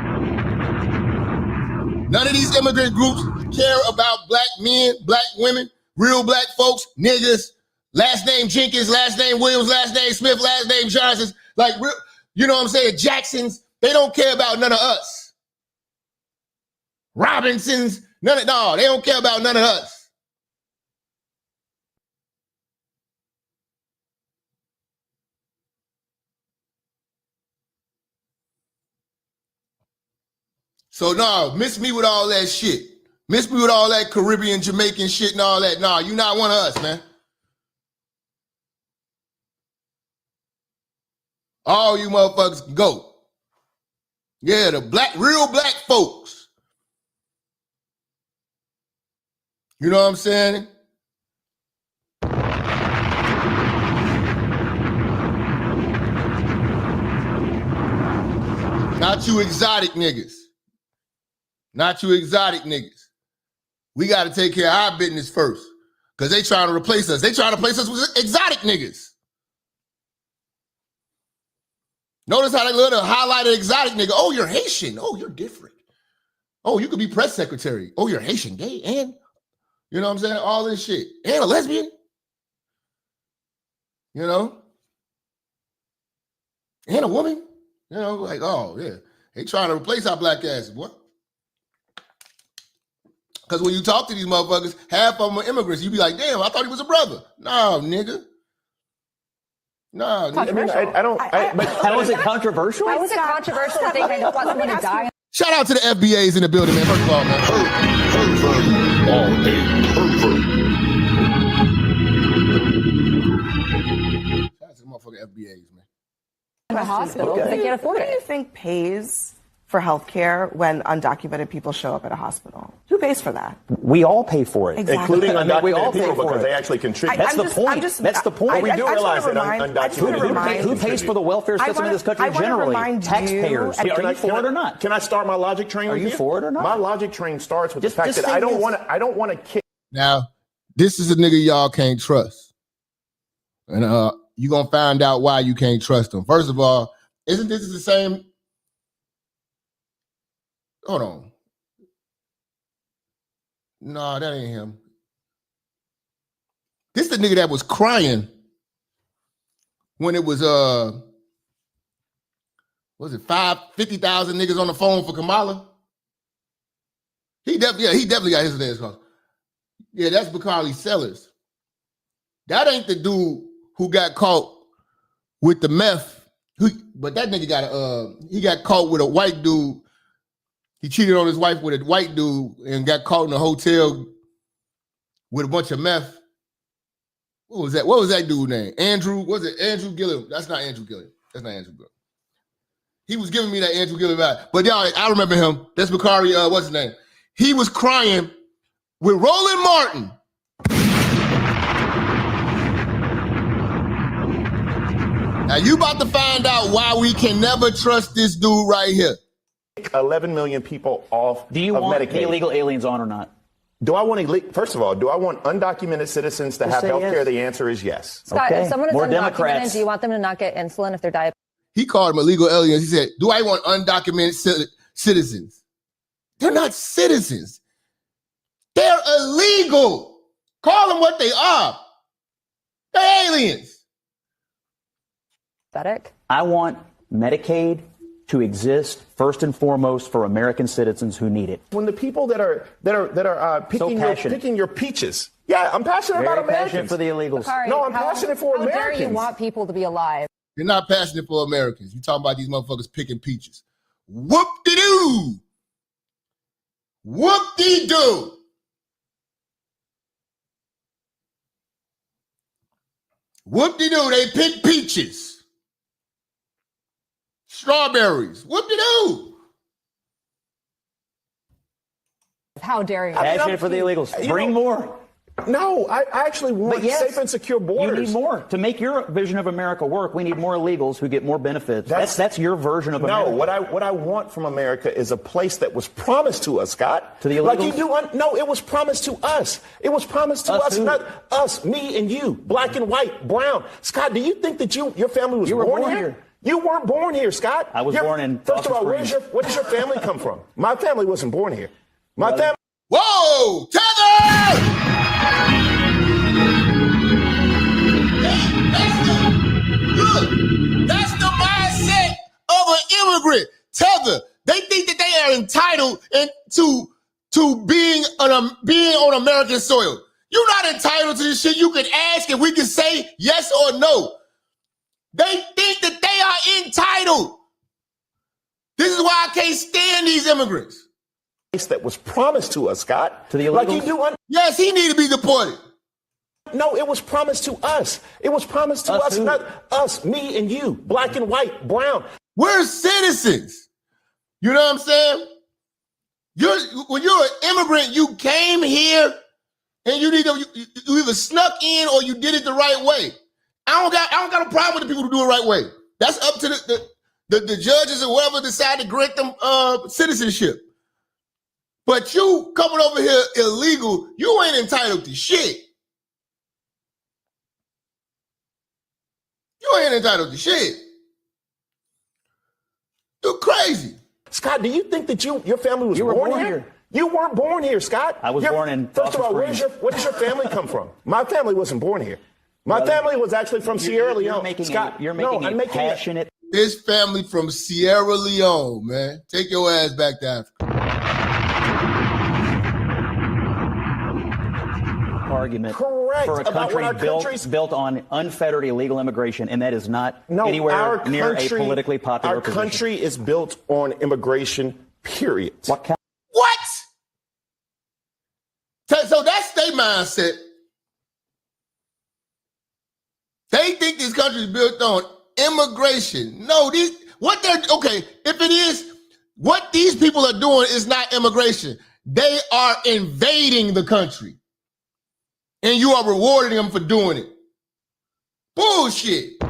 None of these immigrant groups care about black men, black women, real black folks, niggas, last name Jenkins, last name Williams, last name Smith, last name Johnson, like, you know what I'm saying, Jacksons. They don't care about none of us. Robinsons, they don't care about none of us. So miss me with all that shit. Miss me with all that Caribbean, Jamaican shit and all that. You not one of us, man. All you motherfuckers go. Yeah, the real black folks. You know what I'm saying? Not you exotic niggas. Not you exotic niggas. We got to take care of our business first. Because they trying to replace us. They trying to replace us with exotic niggas. Notice how they love to highlight an exotic nigga. Oh, you're Haitian. Oh, you're different. Oh, you could be press secretary. Oh, you're Haitian, gay, and, you know what I'm saying? All this shit. And a lesbian. You know? And a woman. You know, like, oh, yeah. They trying to replace our black asses, boy. Because when you talk to these motherfuckers, half of them are immigrants. You be like, damn, I thought he was a brother. No, nigga. No, I mean, but how is it controversial? How is it controversial to think I don't want someone to die? Shout out to the FBAs in the building, man. First of all, man. Shout out to the motherfucking FBAs, man. In a hospital because they can't afford it. Who do you think pays for healthcare when undocumented people show up at a hospital? Who pays for that? We all pay for it. Exactly. Including undocumented we all pay people for because it. they actually contribute. That's the point. That's the point. We do realize that undocumented. Who pays for the welfare system in this country generally? Taxpayers. Are you for it or not? Can I start my logic train? Are you for it or not? My logic train starts with the fact that I don't want to kick. Now, this is a nigga y'all can't trust. And you're going to find out why you can't trust him. First of all, isn't this the same? Hold on. No, that ain't him. This the nigga that was crying when it was 50,000 niggas on the phone for Kamala? He definitely got his ass caught. Yeah, that's Bakari Sellers. That ain't the dude who got caught with the meth But that nigga he got caught with a white dude. He cheated on his wife with a white dude and got caught in a hotel with a bunch of meth. What was that? What was that dude's name? Andrew? Was it Andrew Gilliam? That's not Andrew Gilliam. That's not Andrew Gilliam. He was giving me that Andrew Gilliam vibe. But y'all, I remember him. That's Bakari, what's his name? He was crying with Roland Martin. Now you about to find out why we can never trust this dude right here. 11 million people off Do you of want Medicaid. the illegal aliens on or not? Do I want first of all, do I want undocumented citizens to Just have say health care? yes. The answer is yes. Scott, if someone is More undocumented, Democrats. do you want them to not get insulin if they're diabetic? He called them illegal aliens. He said, do I want undocumented citizens? They're not citizens. They're illegal. Call them what they are. They're aliens. I want Medicaid to exist first and foremost for American citizens who need it. When the people that are picking your peaches. Yeah, I'm passionate about Americans. Passionate for the illegals. Bakari, No, I'm passionate for Americans. How dare you want people to be alive? You're not passionate for Americans. You're talking about these motherfuckers picking peaches. Whoop-de-doo. Whoop-de-doo. Whoop-de-doo. They pick peaches. Strawberries. Whoop-de-doo. How dare you? Passionate for the illegals. Bring more. No, I actually want safe and secure borders. You need more. To make your vision of America work, we need more illegals who get more benefits. That's your version of America. No, what I want from America is a place that was promised to us, Scott. To the illegals? Like you do. No, it was promised to us. It was promised to us, who? not us, me and you, black and white, brown. Scott, do you think that your family was born here? You weren't born here, Scott. I was born in First of all, where does your family come from? My family wasn't born here. My family. Whoa! Tether! That's the mindset of an immigrant. Tether. They think that they are entitled to being on American soil. You're not entitled to this shit. You can ask and we can say yes or no. They think that they are entitled. This is why I can't stand these immigrants. That was promised to us, Scott. To the illegals? Like you do. Yes, he need to be deported. No, it was promised to us. It was promised to us, not us, me and you, black and white, brown. We're citizens. You know what I'm saying? When you're an immigrant, you came here and you either snuck in or you did it the right way. I don't got a problem with the people who do it the right way. That's up to the judges or whoever decide to grant them citizenship. But you coming over here illegal, you ain't entitled to shit. You ain't entitled to shit. You're crazy. Scott, do you think that your family was born here? You weren't born here, Scott. I was born in First of all, where does your family come from? My family wasn't born here. My family was actually from Sierra Leone. You're making a passionate. His family from Sierra Leone, man. Take your ass back to Africa. Argument Correct. for a About what country our built on unfettered illegal immigration, and that is not anywhere near a politically popular Our position. country is built on immigration, period. What? So that's their mindset. They think this country is built on immigration. No, if it is, what these people are doing is not immigration. They are invading the country. And you are rewarding them for doing it. Bullshit.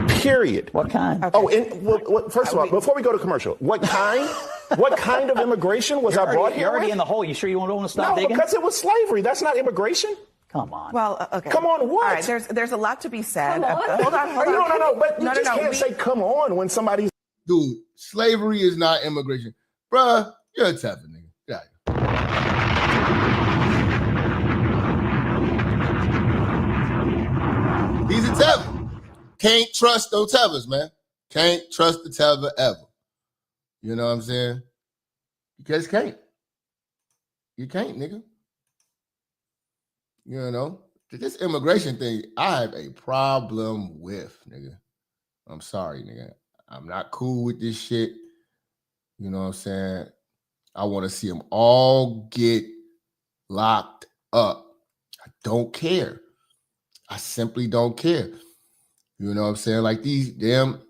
Period. What kind? Okay. Oh, and first of all, before we go to commercial, what kind? What kind of immigration was I brought here? You're already in the hole. You sure you don't want to stop digging? No, because it was slavery. That's not immigration. Come on. Well, okay. Come on, what? All right, there's a lot to be said. Hold on. No, but you can't say come on when somebody's... Dude, slavery is not immigration. Bruh, you're a tough nigga. Yeah. He's a tether. Can't trust those tethers, man. Can't trust the tether ever. You know what I'm saying? You just can't. You can't, nigga. You know? This immigration thing, I have a problem with, nigga. I'm sorry, nigga. I'm not cool with this shit. You know what I'm saying? I want to see them all get locked up. I don't care. I simply don't care. You know what I'm saying? Like these damn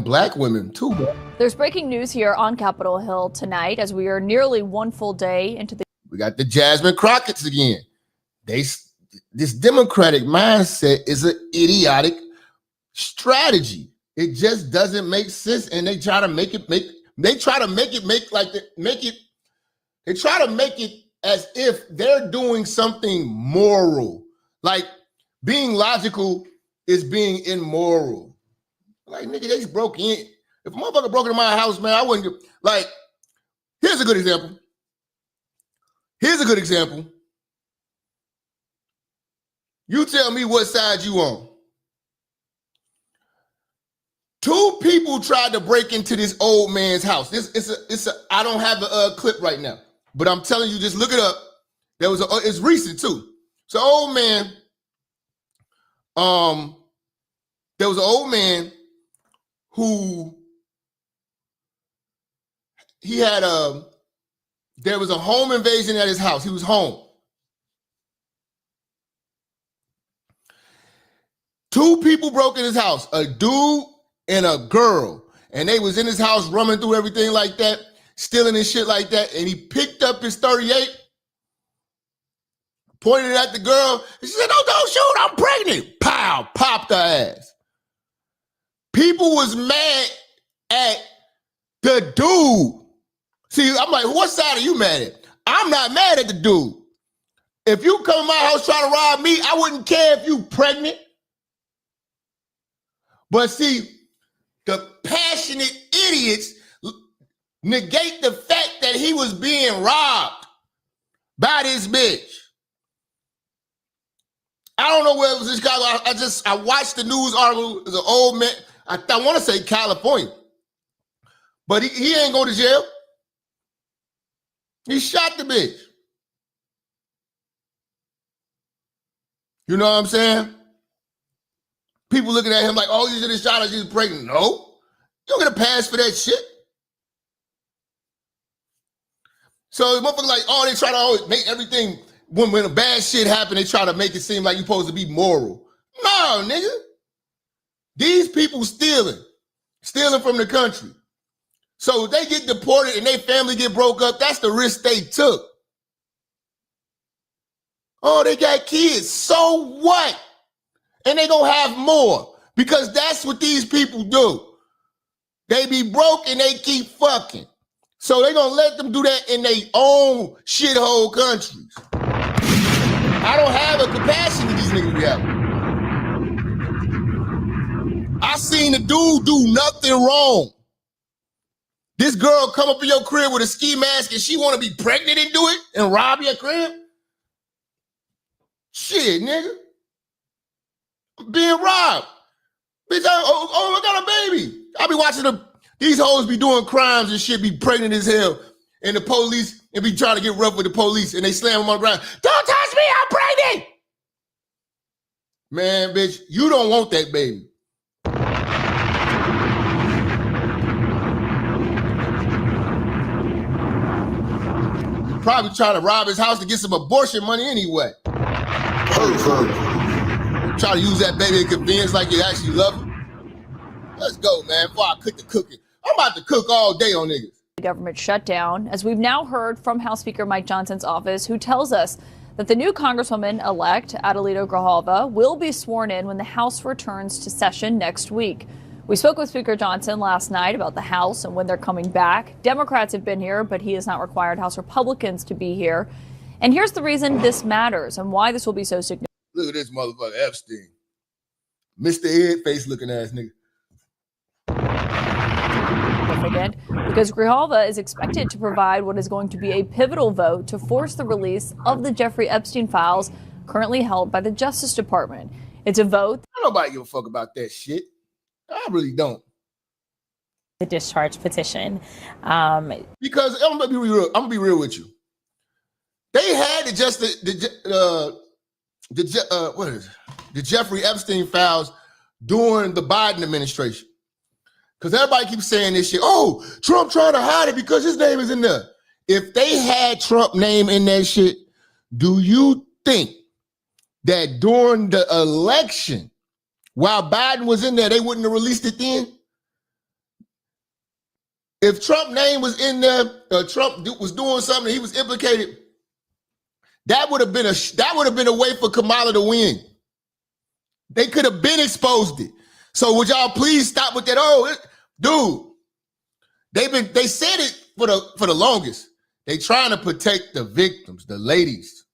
black women too, bro. There's breaking news here on Capitol Hill tonight as we are nearly one full day into the. We got the Jasmine Crockett's again. This Democratic mindset is an idiotic strategy. It just doesn't make sense, and they try to make it as if they're doing something moral. Like being logical is being immoral. Like, nigga, they just broke in. If a motherfucker broke into my house, man, I wouldn't like. Here's a good example. You tell me what side you on. 2 people tried to break into this old man's house. I don't have the clip right now, but I'm telling you, just look it up. It's recent too. So old man, there was an old man who there was a home invasion at his house. He was home. 2 people broke in his house, a dude and a girl. And they was in his house running through everything like that, stealing his shit like that. And he picked up his 38, pointed it at the girl. And she said, "No, don't shoot, I'm pregnant." Pow, popped her ass. People was mad at the dude. See, I'm like, what side are you mad at? I'm not mad at the dude. If you come to my house trying to rob me, I wouldn't care if you pregnant. But see, the passionate idiots negate the fact that he was being robbed by this bitch. I don't know where it was in Chicago. I watched the news article. It was an old man. I want to say California. But he ain't going to jail. He shot the bitch. You know what I'm saying? People looking at him like, "Oh, you should have shot her, she's pregnant." No. You don't get a pass for that shit. So the motherfucker like, oh, they try to always make everything, when a bad shit happen, they try to make it seem like you're supposed to be moral. No, nigga. These people stealing from the country. So if they get deported and their family get broke up, that's the risk they took. Oh, they got kids. So what? And they gonna have more, because that's what these people do. They be broke and they keep fucking. So they gonna let them do that in their own shithole countries. I don't have a compassion to these niggas we have. I seen the dude do nothing wrong. This girl come up in your crib with a ski mask and she wanna be pregnant and do it and rob your crib? Shit, nigga. Being robbed. Bitch, I got a baby. I be watching these hoes be doing crimes and shit, be pregnant as hell, and the police, and be trying to get rough with the police, and they slam them on the ground. "Don't touch me, I'm pregnant!" Man, bitch, you don't want that baby. Probably trying to rob his house to get some abortion money anyway. Try to use that baby in convenience like you actually love him. Let's go, man, before I cook the cooking. I'm about to cook all day on niggas. The government shutdown, as we've now heard from House Speaker Mike Johnson's office, who tells us that the new Congresswoman-elect Adelito Grijalva will be sworn in when the House returns to session next week. We spoke with Speaker Johnson last night about the House and when they're coming back. Democrats have been here, but he has not required House Republicans to be here. And here's the reason this matters and why this will be so significant. Look at this motherfucker, Epstein. Mr. Head face looking ass nigga. Because Grijalva is expected to provide what is going to be a pivotal vote to force the release of the Jeffrey Epstein files currently held by the Justice Department. It's a vote. Nobody give a fuck about that shit. I really don't. The discharge petition. Because I'm gonna be real with you. They had the the Jeffrey Epstein files during the Biden administration. Because everybody keeps saying this shit. Oh, Trump trying to hide it because his name is in there. If they had Trump name in that shit, do you think that during the election, while Biden was in there, they wouldn't have released it then? If Trump name was in there, Trump was doing something, he was implicated, that would have been a way for Kamala to win. They could have been exposed it. So would y'all please stop with that? Dude, they said it for the longest. They trying to protect the victims, the ladies.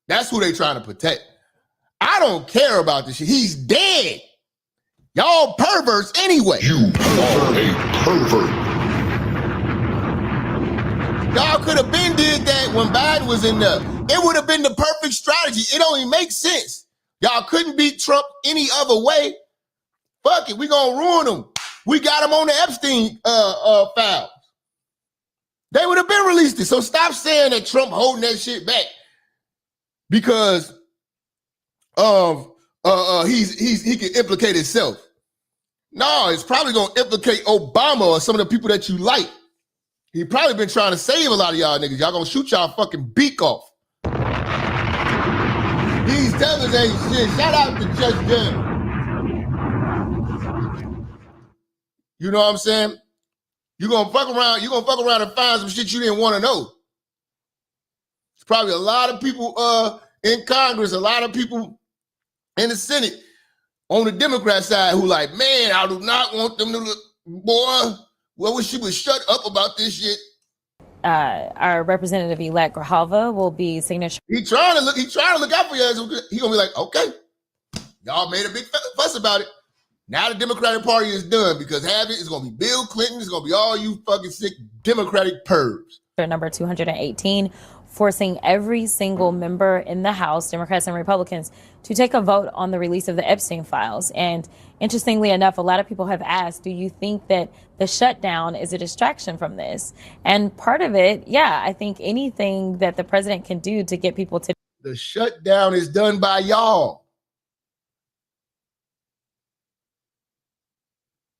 That's who they trying to protect. I don't care about this shit. He's dead. Y'all perverts anyway. You are a pervert. Y'all could have been did that when Biden was in there. It would have been the perfect strategy. It don't even make sense. Y'all couldn't beat Trump any other way. Fuck it, we gonna ruin him. We got him on the Epstein file. They would have been released it. So stop saying that Trump holding that shit back because he can implicate himself. No, it's probably gonna implicate Obama or some of the people that you like. He probably been trying to save a lot of y'all niggas. Y'all gonna shoot y'all fucking beak off. These devils ain't shit. Shout out to Judge Jam. You know what I'm saying? You're gonna fuck around and find some shit you didn't want to know. There's probably a lot of people in Congress, a lot of people in the Senate on the Democrat side who like, man, I do not want them to look, boy, well, wish she would shut up about this shit. Our representative-elect Grijalva will be signature. He trying to look out for you. He gonna be like, okay, y'all made a big fuss about it. Now the Democratic Party is done because half it is gonna be Bill Clinton. It's gonna be all you fucking sick Democratic pervs. Number 218, forcing every single member in the House, Democrats and Republicans, to take a vote on the release of the Epstein files. And interestingly enough, a lot of people have asked, do you think that the shutdown is a distraction from this? And part of it, yeah, I think anything that the president can do to get people to. The shutdown is done by y'all.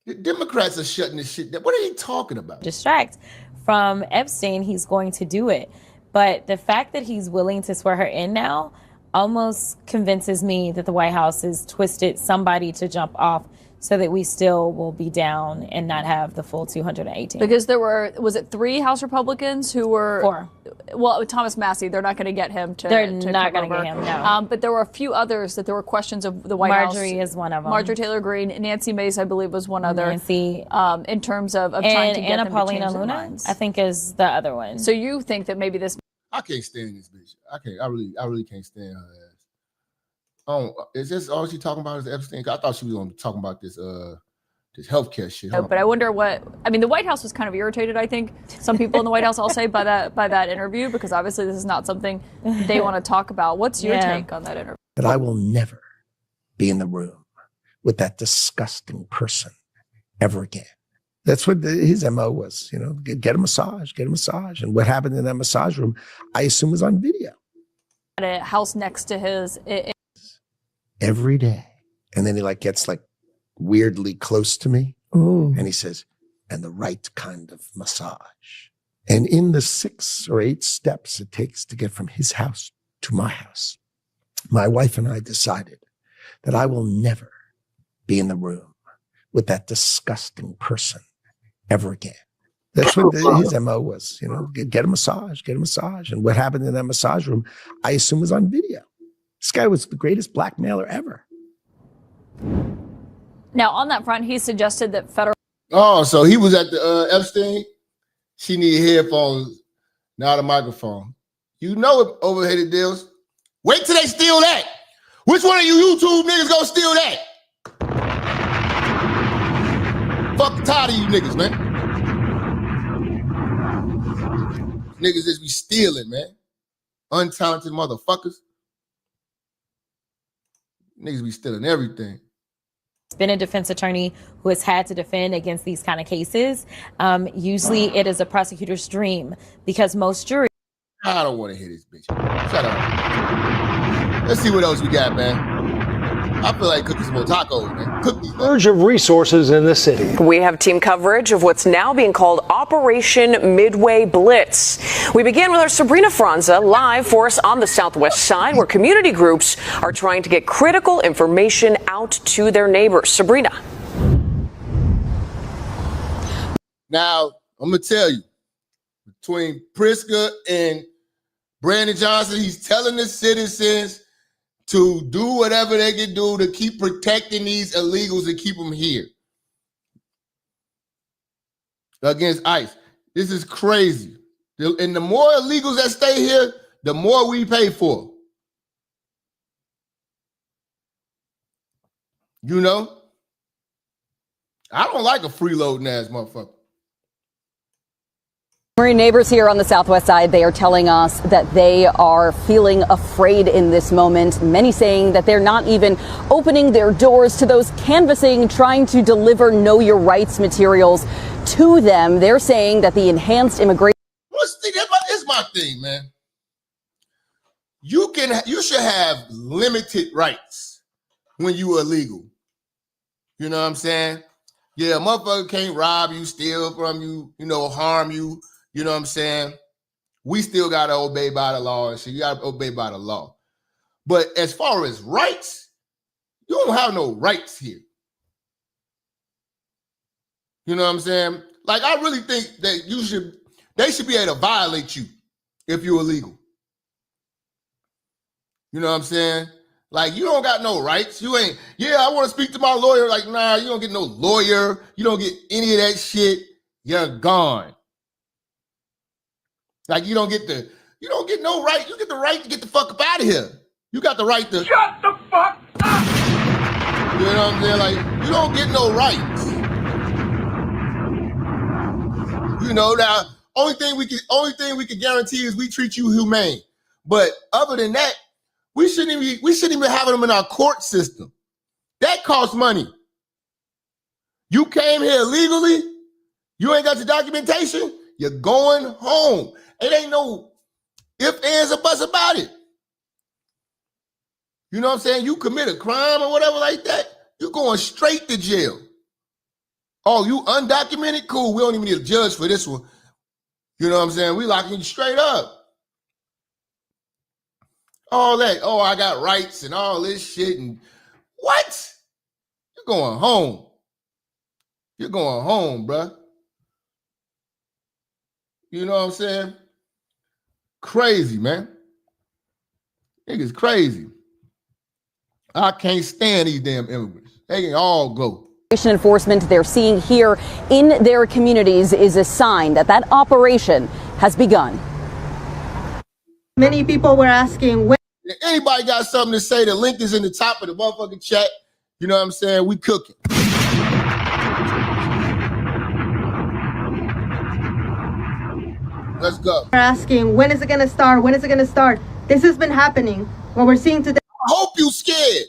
The Democrats are shutting this shit down. What are you talking about? Distract from Epstein, he's going to do it. But the fact that he's willing to swear her in now almost convinces me that the White House has twisted somebody to jump off so that we still will be down and not have the full 218. Because there were, was it 3 House Republicans who were? 4. Well, Thomas Massey, they're not going to get him to. They're not going to get him, no. But there were a few others that there were questions of the White House. Marjorie is one of them. Marjorie Taylor Greene, Nancy Mace, I believe, was one other. Nancy. In terms of trying to get Anna them Paulina to change their Luna, minds. I think, is the other one. So you think that maybe this? I can't stand this bitch. I really can't stand her ass. Is this all she talking about is Epstein? I thought she was talking about this healthcare shit. But I wonder the White House was kind of irritated, I think. Some people in the White House, I'll say, by that interview, because obviously this is not something they want to talk about. What's your take on that interview? That I will never be in the room with that disgusting person ever again. That's what his MO was, get a massage. And what happened in that massage room, I assume was on video. At a house next to his. Every day. And then he gets weirdly close to me. Ooh. And he says, and the right kind of massage. And in the 6 or 8 steps it takes to get from his house to my house, my wife and I decided that I will never be in the room with that disgusting person ever again. That's what his MO was, get a massage. And what happened in that massage room, I assume was on video. This guy was the greatest blackmailer ever. Now, on that front, he suggested that federal. Oh, so he was at the Epstein. She needed headphones, not a microphone. You know it, overheaded deals. Wait till they steal that. Which one of you YouTube niggas gonna steal that? Fuck tired of you niggas, man. Niggas just be stealing, man. Untalented motherfuckers. Niggas be stealing everything. Been a defense attorney who has had to defend against these kind of cases. Usually it is a prosecutor's dream because most juries. I don't want to hear this bitch. Shut up. Let's see what else we got, man. I feel like cooking some more tacos, man. Cookies. Surge of resources in the city. We have team coverage of what's now being called Operation Midway Blitz. We begin with our Sabrina Franza live for us on the southwest side, where community groups are trying to get critical information out to their neighbors. Sabrina. Now, I'm going to tell you, between Priska and Brandon Johnson, he's telling the citizens to do whatever they can do to keep protecting these illegals and keep them here against ICE. This is crazy. And the more illegals that stay here, the more we pay for. You know? I don't like a freeloading ass motherfucker. Marine neighbors here on the southwest side, they are telling us that they are feeling afraid in this moment. Many saying that they're not even opening their doors to those canvassing, trying to deliver Know Your Rights materials to them. They're saying that the enhanced immigration. It's my thing, man. You should have limited rights when you are illegal. You know what I'm saying? Yeah, a motherfucker can't rob you, steal from you, harm you. You know what I'm saying? We still got to obey by the law and shit. You got to obey by the law. But as far as rights, you don't have no rights here. You know what I'm saying? Like, I really think that they should be able to violate you if you're illegal. You know what I'm saying? Like, you don't got no rights. You ain't, I want to speak to my lawyer. Like, nah, you don't get no lawyer. You don't get any of that shit. You're gone. Like, you don't get no right. You get the right to get the fuck up out of here. You got the right to shut the fuck up. You know what I'm saying? Like, you don't get no rights. Now, only thing we can guarantee is we treat you humane. But other than that, we shouldn't even have them in our court system. That costs money. You came here illegally, you ain't got your documentation, you're going home. It ain't no ifs, ands, or buts about it. You know what I'm saying? You commit a crime or whatever like that, you're going straight to jail. Oh, you undocumented? Cool, we don't even need a judge for this one. You know what I'm saying? We locking you straight up. All that, I got rights and all this shit. And what? You're going home. You're going home, bruh. You know what I'm saying? Crazy, man. Niggas crazy. I can't stand these damn immigrants. They can all go. Enforcement they're seeing here in their communities is a sign that that operation has begun. Many people were asking when. If anybody got something to say, the link is in the top of the motherfucking chat. You know what I'm saying? We cooking. Let's go. We're asking, when is it going to start? When is it going to start? This has been happening. What we're seeing today. I hope you scared.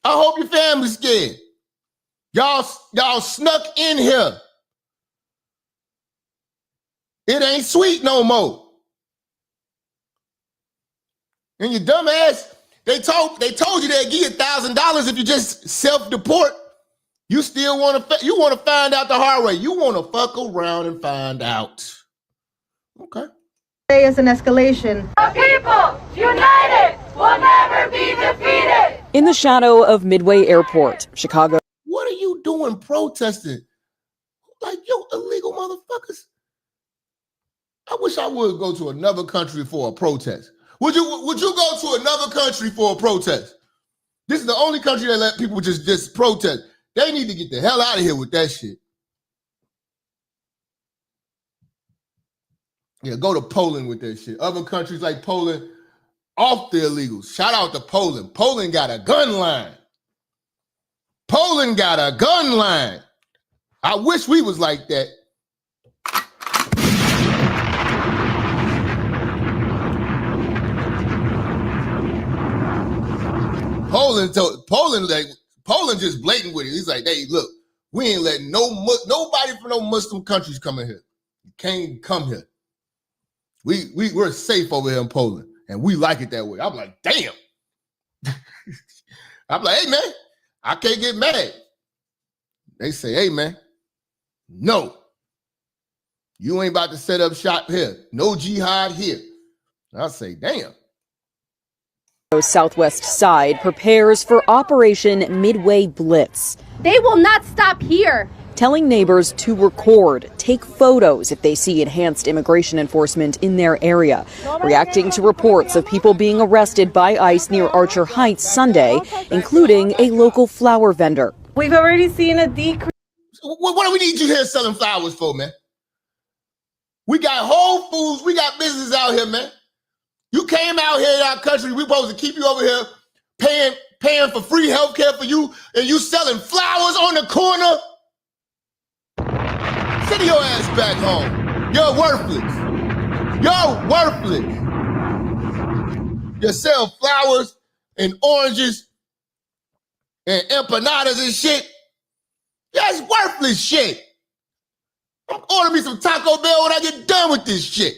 I hope your family's scared. Y'all snuck in here. It ain't sweet no more. And your dumb ass, they told you they'd give you $1,000 if you just self-deport. You still want to find out the hard way. You want to fuck around and find out. Okay. Today is an escalation. The people united will never be defeated. In the shadow of Midway Airport, Chicago. What are you doing protesting? Like, yo, illegal motherfuckers. I wish I would go to another country for a protest. Would you go to another country for a protest? This is the only country that let people just protest. They need to get the hell out of here with that shit. Yeah, go to Poland with that shit. Other countries like Poland, off the illegals. Shout out to Poland. Poland got a gun line. Poland got a gun line. I wish we was like that. Poland just blatant with it. He's like, hey, look, we ain't letting nobody from no Muslim countries come in here. You can't come here. We're safe over here in Poland. And we like it that way. I'm like, damn. I'm like, hey, man, I can't get mad. They say, hey, man, no. You ain't about to set up shop here. No jihad here. I say, damn. Southwest side prepares for Operation Midway Blitz. They will not stop here. Telling neighbors to record, take photos if they see enhanced immigration enforcement in their area. Reacting to reports of people being arrested by ICE near Archer Heights Sunday, including a local flower vendor. We've already seen a decrease. What do we need you here selling flowers for, man? We got Whole Foods. We got business out here, man. You came out here in our country. We supposed to keep you over here paying for free health care for you, and you selling flowers on the corner? Send your ass back home. You're worthless. You're worthless. You sell flowers and oranges and empanadas and shit. That's worthless shit. I'm ordering me some Taco Bell when I get done with this shit.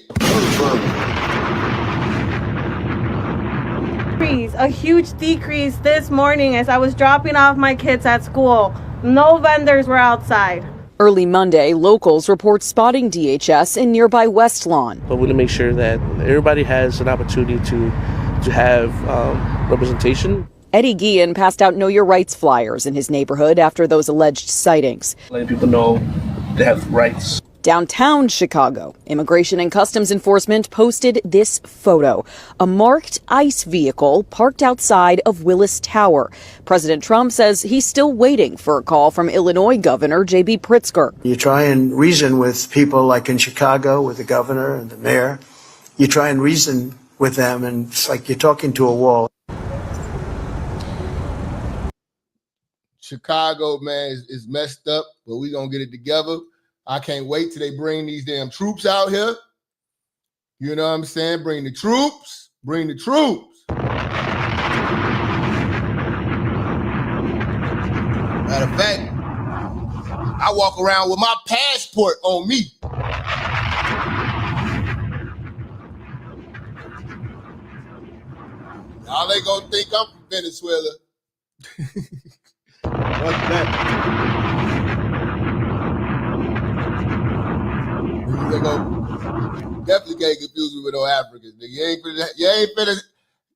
A huge decrease this morning as I was dropping off my kids at school. No vendors were outside. Early Monday, locals report spotting DHS in nearby West Lawn. But we want to make sure that everybody has an opportunity to have representation. Eddie Guillen passed out Know Your Rights flyers in his neighborhood after those alleged sightings. Letting people know they have rights. Downtown Chicago, Immigration and Customs Enforcement posted this photo. A marked ICE vehicle parked outside of Willis Tower. President Trump says he's still waiting for a call from Illinois Governor J.B. Pritzker. You try and reason with people like in Chicago with the governor and the mayor. You try and reason with them, and it's like you're talking to a wall. Chicago, man, is messed up, but we gonna get it together. I can't wait till they bring these damn troops out here. You know what I'm saying? Bring the troops. Bring the troops. Matter of fact, I walk around with my passport on me. Y'all ain't gonna think I'm from Venezuela. What's that? They go, definitely can't confuse me with no Africans. You ain't finna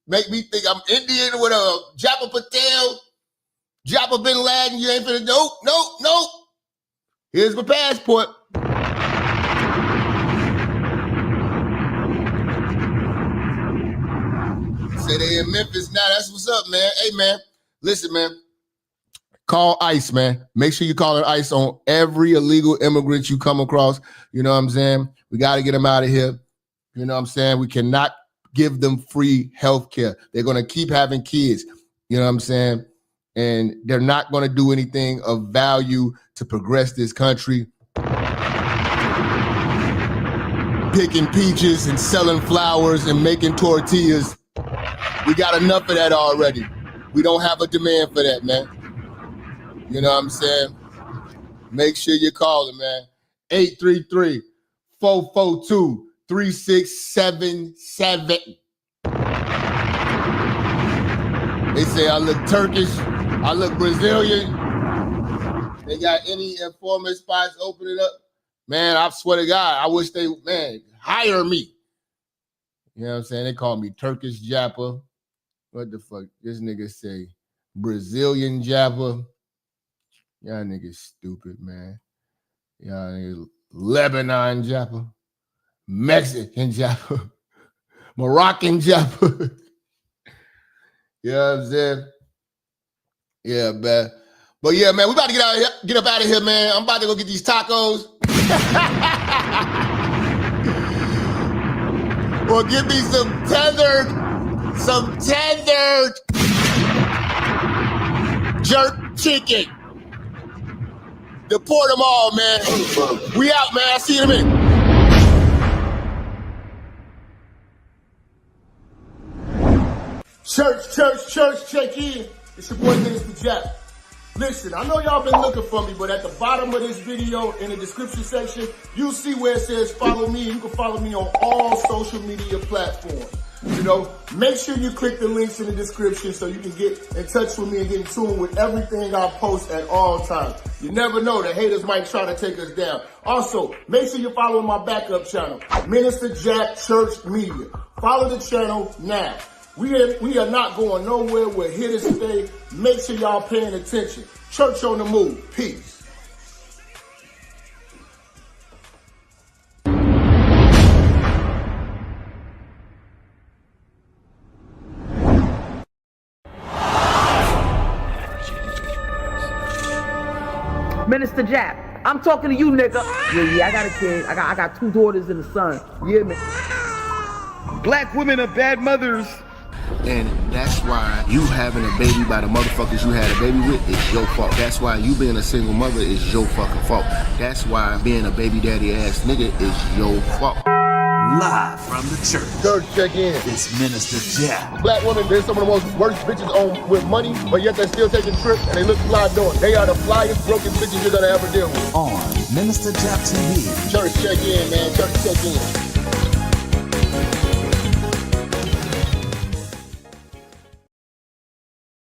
make me think I'm Indian with a Japa Patel, Japa Bin Laden. You ain't finna, nope. Here's my passport. Say they in Memphis now. That's what's up, man. Hey, man, listen, man. Call ICE, man. Make sure you call an ICE on every illegal immigrant you come across. You know what I'm saying? We got to get them out of here. You know what I'm saying? We cannot give them free health care. They're going to keep having kids. You know what I'm saying? And they're not going to do anything of value to progress this country. Picking peaches and selling flowers and making tortillas. We got enough of that already. We don't have a demand for that, man. You know what I'm saying? Make sure you call it, man. 833-442-3677. They say I look Turkish. I look Brazilian. They got any informant spots opening up? Man, I swear to God, I wish they, man, hire me. You know what I'm saying? They call me Turkish Jappa. What the fuck? This nigga say Brazilian Jappa. Y'all niggas stupid, man. Y'all niggas Lebanon Jappa, Mexican Jappa, Moroccan Jappa. You know what I'm saying? Yeah, man. But yeah, man, we about to get out of here, get up out of here, man. I'm about to go get these tacos. Or give me some tethered jerk chicken. Deport them all, man. We out, man. I'll see you in a minute. Church, check in. It's your boy, Minister Jap. Listen, I know y'all been looking for me, but at the bottom of this video, in the description section, you'll see where it says follow me. You can follow me on all social media platforms. You know, make sure you click the links in the description so you can get in touch with me and get in tune with everything I post at all times. You never know, the haters might try to take us down. Also, make sure you follow my backup channel, Minister Jap Church Media. Follow the channel now. We are not going nowhere. We're here to stay. Make sure y'all paying attention. Church on the move. Peace. Minister Jap, I'm talking to you, nigga. Yeah, I got a kid. I got 2 daughters and a son. Yeah, man. Black women are bad mothers. And that's why you having a baby by the motherfuckers you had a baby with is your fault. That's why you being a single mother is your fucking fault. That's why being a baby daddy ass nigga is your fault. Live from the church. Church check in. It's Minister Jap. Black women, they're some of the most worst bitches on with money, but yet they're still taking trips and they look fly doing. They are the flyest broken bitches you're gonna ever deal with. On Minister Jap TV. Church check in, man. Church check in.